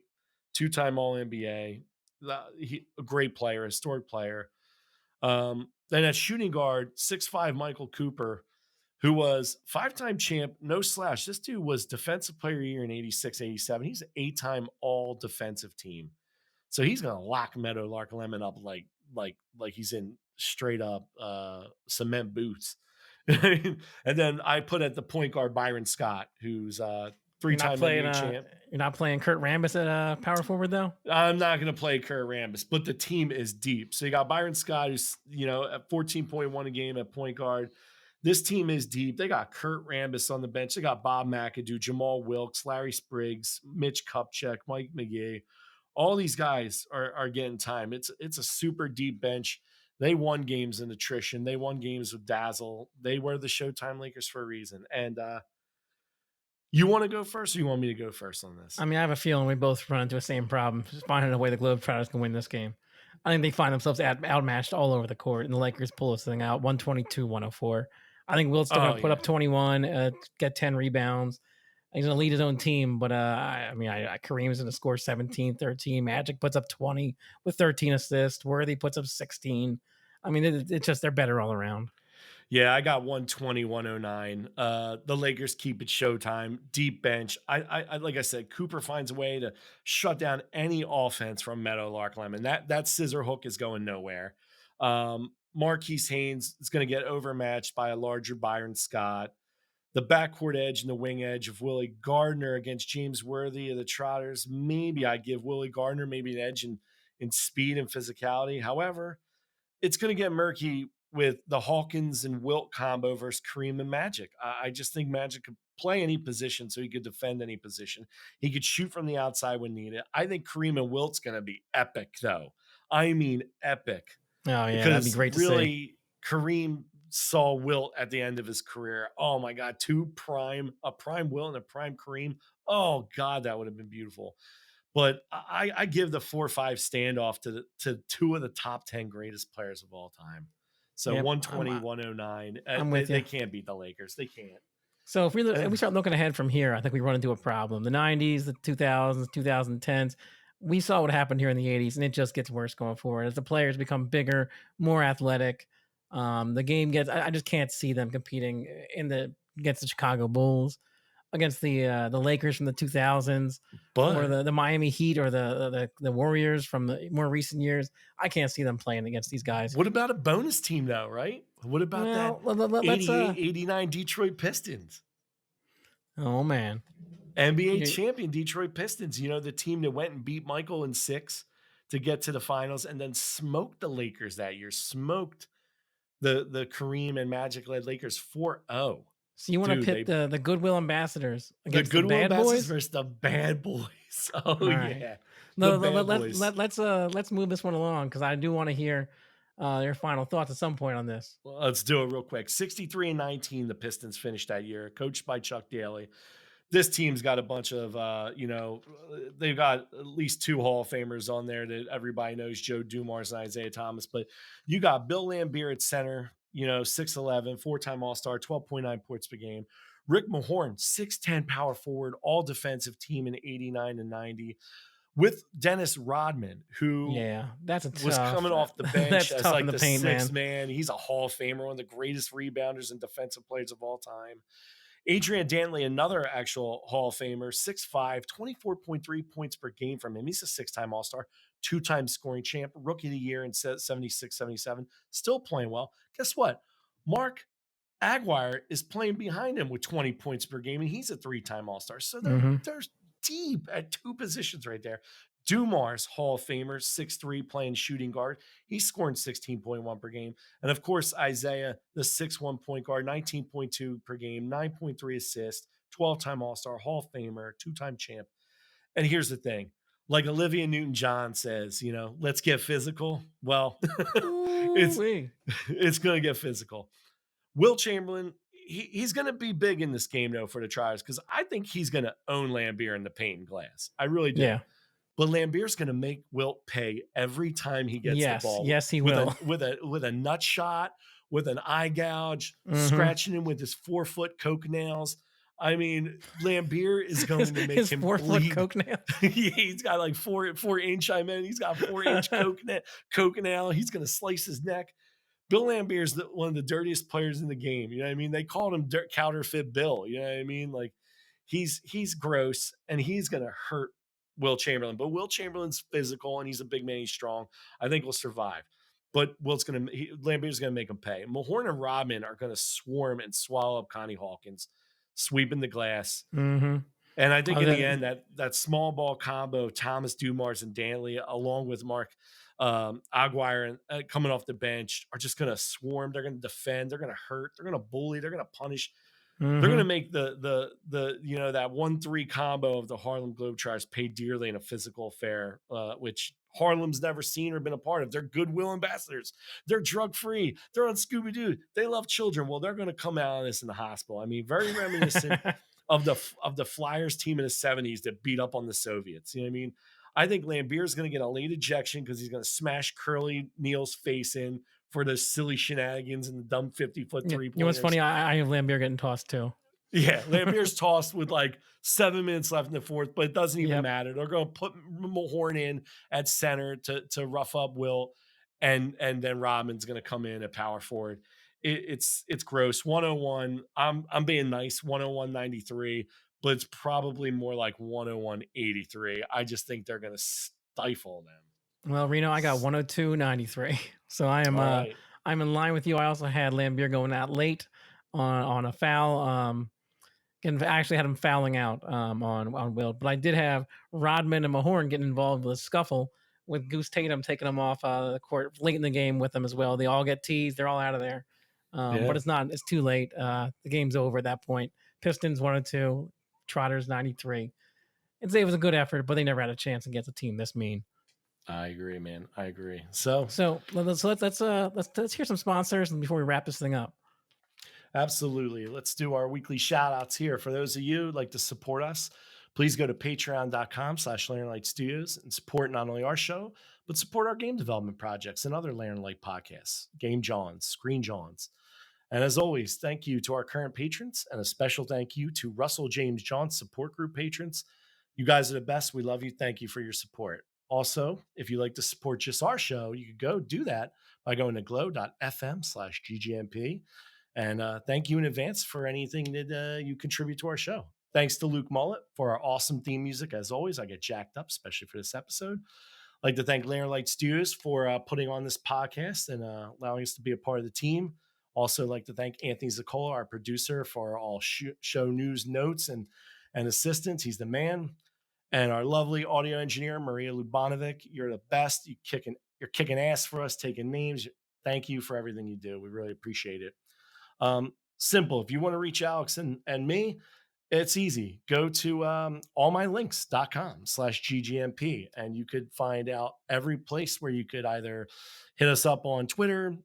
2-time All-NBA. A great player, historic player. Then at shooting guard, 6'5" Michael Cooper, who was 5-time champ, no slash. This dude was defensive player of the year in 86, 87. He's an 8-time all defensive team. So he's going to lock Meadowlark Lemon up like he's in straight up cement boots. And then I put at the point guard Byron Scott, who's 3-time NBA champ. You're not playing Kurt Rambis at power forward, though? I'm not going to play Kurt Rambis, but the team is deep. So you got Byron Scott, who's, at 14.1 a game at point guard. This team is deep. They got Kurt Rambis on the bench. They got Bob McAdoo, Jamal Wilkes, Larry Spriggs, Mitch Kupchak, Mike McGee. All these guys are getting time. It's a super deep bench. They won games in attrition. They won games with Dazzle. They were the Showtime Lakers for a reason. And you want to go first, or you want me to go first on this? I mean, I have a feeling we both run into the same problem, just finding a way the Globetrotters can win this game. I think they find themselves outmatched all over the court, and the Lakers pull this thing out 122-104. I think Wilt's still going to put up 21, get 10 rebounds. He's going to lead his own team, but Kareem's going to score 17, 13. Magic puts up 20 with 13 assists. Worthy puts up 16. I mean, it's just they're better all around. Yeah, I got 120, 109. The Lakers keep it Showtime, deep bench. I like I said, Cooper finds a way to shut down any offense from Meadowlark Lemon. That scissor hook is going nowhere. Marquis Haynes is going to get overmatched by a larger Byron Scott. The backcourt edge and the wing edge of Willy Garner against James Worthy of the Trotters. Maybe I give Willy Garner maybe an edge in speed and physicality. However, it's going to get murky with the Hawkins and Wilt combo versus Kareem and Magic. I just think Magic could play any position, so he could defend any position. He could shoot from the outside when needed. I think Kareem and Wilt's going to be epic, though. I mean epic. Oh, yeah, that'd be great to see. Kareem saw Wilt at the end of his career. Oh, my God, a prime Wilt and a prime Kareem. Oh, God, that would have been beautiful. But I give the 4-5 standoff to two of the top 10 greatest players of all time. So 120, 109. They can't beat the Lakers. They can't. So if we start looking ahead from here, I think we run into a problem. The 90s, the 2000s, 2010s, we saw what happened here in the 80s, and it just gets worse going forward. As the players become bigger, more athletic, the game gets – I just can't see them competing against the Chicago Bulls, against the Lakers from the 2000s, or the Miami Heat, or the Warriors from the more recent years. I can't see them playing against these guys. What about a bonus team, though, right? What about that 88, 89 Detroit Pistons? Oh man. NBA You- champion Detroit Pistons, the team that went and beat Michael in 6 to get to the finals and then smoked the Lakers that year, smoked the Kareem and Magic-led Lakers 4-0. So you want to Dude, pit the Goodwill Ambassadors the against the Goodwill Bad Ambassadors Boys? versus the Bad Boys. Oh, All right. yeah. No, The Bad Boys. let's move this one along because I do want to hear your final thoughts at some point on this. Well, let's do it real quick. 63-19, the Pistons finished that year, coached by Chuck Daly. This team's got a bunch of, they've got at least 2 Hall of Famers on there that everybody knows, Joe Dumars and Isaiah Thomas. But you got Bill Laimbeer at center, 6'11", 4-time All-Star, 12.9 points per game. Rick Mahorn, 6'10", power forward, all defensive team in 89 and 90. With Dennis Rodman, who that's was coming off the bench as like the paint, sixth man. He's a Hall of Famer, one of the greatest rebounders and defensive players of all time. Adrian Danley, another actual Hall of Famer, 6'5", 24.3 points per game from him. He's a 6-time All-Star, 2-time scoring champ, Rookie of the Year in 76-77, still playing well. Guess what? Mark Aguirre is playing behind him with 20 points per game, and he's a 3-time All-Star. So they're deep at 2 positions right there. Dumars, Hall of Famer, 6'3", playing shooting guard. He's scoring 16.1 per game. And of course, Isaiah, the 6'1" point guard, 19.2 per game, 9.3 assists, 12-time All-Star, Hall of Famer, 2-time champ. And here's the thing. Like Olivia Newton-John says, let's get physical. Well, it's going to get physical. Will Chamberlain, he's going to be big in this game, though, for the Triers, because I think he's going to own Laimbeer in the paint and glass. I really do. Yeah. But Lambeer's going to make Wilt pay every time he gets the ball. Yes, he will. With a nut shot, with an eye gouge, scratching him with his 4-foot coke nails. I mean, Laimbeer is going to make his him 4-foot coke nail. He's got like 4-inch. I mean, he's got 4-inch coke nail. He's going to slice his neck. Bill Laimbeer is one of the dirtiest players in the game. You know what I mean? They called him Counterfeit Bill. You know what I mean? Like he's gross, and he's going to hurt Will Chamberlain. But Will Chamberlain's physical, and he's a big man. He's strong. I think he'll survive. But Lambeer's going to make him pay. Mahorn and Rodman are going to swarm and swallow up Connie Hawkins, sweeping the glass. Mm-hmm. And I think in the end, that small ball combo, Thomas, Dumars, and Danley, along with Mark Aguirre coming off the bench, are just going to swarm. They're going to defend. They're going to hurt. They're going to bully. They're going to punish. They're going to make the that 1-3 combo of the Harlem Globetrotters pay dearly in a physical affair, which Harlem's never seen or been a part of. They're goodwill ambassadors. They're drug-free. They're on Scooby-Doo. They love children. Well, they're going to come out of this in the hospital. I mean, very reminiscent of the Flyers team in the 70s that beat up on the Soviets. You know what I mean? I think Lambeer's going to get a late ejection because he's going to smash Curly Neal's face in for those silly shenanigans and the dumb 50-foot three-pointers. You know what's funny? I have Laimbeer getting tossed too. Yeah, Lambeer's tossed with like 7 minutes left in the fourth, but it doesn't even matter. They're going to put Mahorn in at center to rough up Will, and then Rodman's going to come in at power forward. It's gross. 101. I'm being nice. 101.93, but it's probably more like 101.83. I just think they're going to stifle them. Well, Reno, I got 102.93, so I am I'm in line with you. I also had Laimbeer going out late on a foul. I actually had him fouling out on Will, but I did have Rodman and Mahorn getting involved with a scuffle with Goose Tatum taking them off the court late in the game with them as well. They all get teased. They're all out of there. But it's too late. The game's over at that point. Pistons 102, Trotters 93. It was a good effort, but they never had a chance against a team this mean. I agree, man. I agree. So let's hear some sponsors before we wrap this thing up. Absolutely. Let's do our weekly shout outs here. For those of you who'd like to support us, please go to patreon.com/Leonard Studios and support not only our show, but support our game development projects and other Leonard Light podcasts, Game Johns, Screen Johns. And as always, thank you to our current patrons, and a special thank you to Russell James Johns support group patrons. You guys are the best. We love you. Thank you for your support. Also, if you'd like to support just our show, you could go do that by going to glow.fm/GGMP. And thank you in advance for anything that you contribute to our show. Thanks to Luke Mullet for our awesome theme music. As always, I get jacked up, especially for this episode. I'd like to thank Leonard Light Studios for putting on this podcast and allowing us to be a part of the team. Also, like to thank Anthony Ziccola, our producer, for all show news notes and assistance. He's the man. And our lovely audio engineer, Maria Lubanovic. You're the best. You're kicking ass for us, taking names. Thank you for everything you do. We really appreciate it. Simple. If you want to reach Alex and me, it's easy. Go to allmylinks.com/ggmp, and you could find out every place where you could either hit us up on Twitter,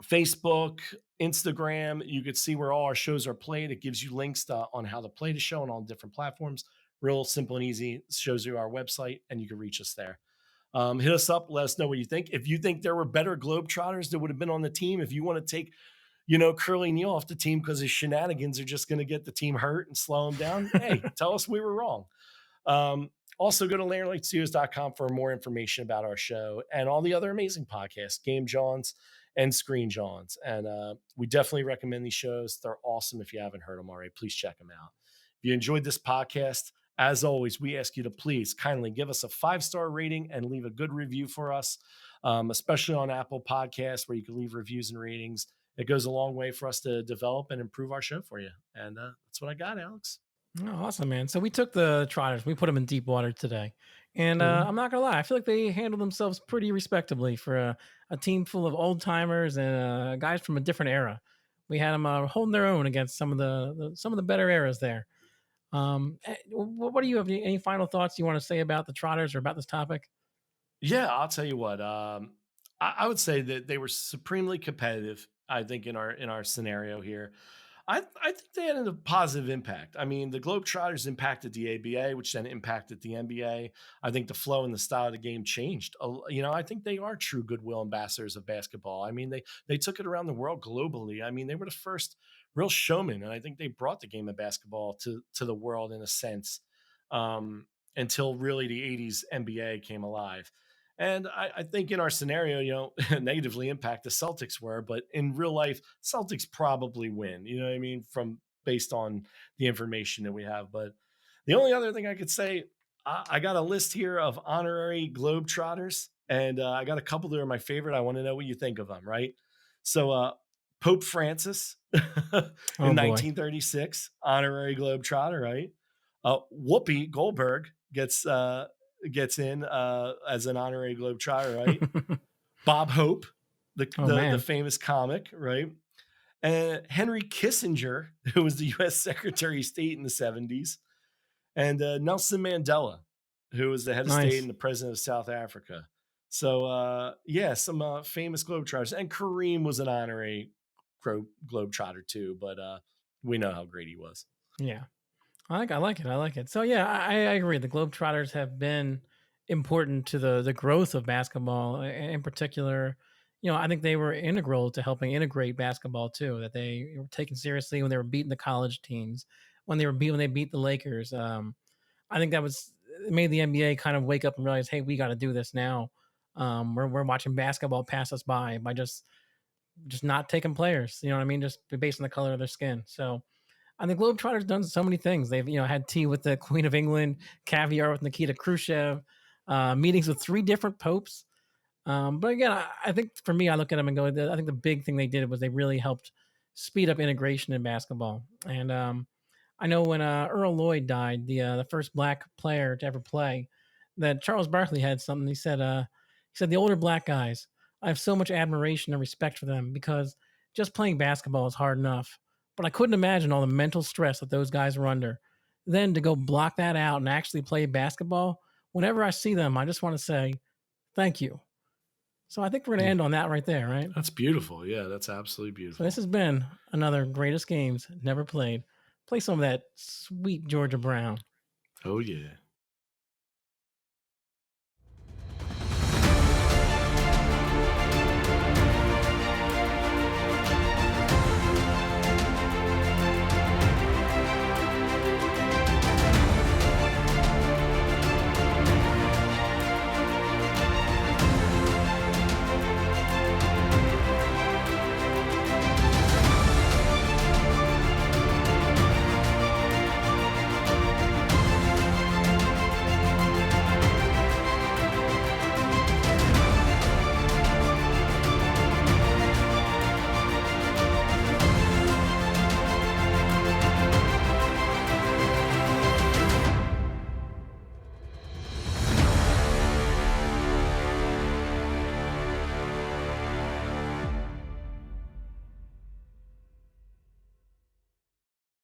Facebook, Instagram. You could see where all our shows are played. It gives you links on how to play the show on all different platforms. Real simple and easy. It shows you our website, and you can reach us there. Hit us up. Let us know what you think. If you think there were better Globetrotters that would have been on the team, if you want to take Curly Neal off the team because his shenanigans are just going to get the team hurt and slow them down, hey, tell us we were wrong. Also, go to LeonardLightStudios.com for more information about our show and all the other amazing podcasts, Game Johns and Screen Johns. And we definitely recommend these shows. They're awesome. If you haven't heard them already, please check them out. If you enjoyed this podcast, as always, we ask you to please kindly give us a 5-star rating and leave a good review for us, especially on Apple Podcasts, where you can leave reviews and ratings. It goes a long way for us to develop and improve our show for you. And that's what I got, Alex. Oh, awesome, man. So we took the Trotters, we put them in deep water today. And I'm not going to lie, I feel like they handled themselves pretty respectably for a team full of old timers and guys from a different era. We had them holding their own against some of the better eras there. What do you have? Any final thoughts you want to say about the Trotters or about this topic? Yeah, I'll tell you what. I would say that they were supremely competitive. I think in our scenario here, I think they had a positive impact. I mean, the Globetrotters impacted the ABA, which then impacted the NBA. I think the flow and the style of the game changed. I think they are true goodwill ambassadors of basketball. I mean, they took it around the world globally. I mean, they were the first real showmen, and I think they brought the game of basketball to the world in a sense, until really the 80s NBA came alive. And I think in our scenario, negatively impact the Celtics were, but in real life, Celtics probably win, you know what I mean? Based on the information that we have. But the only other thing I could say, I got a list here of honorary Globetrotters, and I got a couple that are my favorite. I want to know what you think of them, right? So Pope Francis in 1936, honorary Globetrotter, right? Whoopi Goldberg gets in as an honorary Globetrotter, right? Bob Hope, the famous comic, right? And Henry Kissinger, who was the U.S. Secretary of State in the 70s, and Nelson Mandela, who was the head of state and the president of South Africa. So, some famous Globetrotters. And Kareem was an honorary Globetrotter too, but we know how great he was. Yeah. I like it. So yeah, I agree. The Globetrotters have been important to the growth of basketball in particular. I think they were integral to helping integrate basketball too. That they were taken seriously when they were beating the college teams, when they beat the Lakers. I think it made the NBA kind of wake up and realize, hey, we got to do this now. We're watching basketball pass us by just not taking players. You know what I mean? Just based on the color of their skin. So. And the Globetrotters done so many things. They've had tea with the Queen of England, caviar with Nikita Khrushchev, meetings with 3 different popes. But again, I think for me, I look at them and go, I think the big thing they did was they really helped speed up integration in basketball. And I know when Earl Lloyd died, the first Black player to ever play, that Charles Barkley had something. He said the older Black guys, I have so much admiration and respect for them because just playing basketball is hard enough. But I couldn't imagine all the mental stress that those guys were under. Then to go block that out and actually play basketball, whenever I see them, I just want to say, thank you. So I think we're going to end on that right there, right? That's beautiful. Yeah, that's absolutely beautiful. So this has been another Greatest Games Never Played. Play some of that sweet Georgia Brown. Oh, yeah.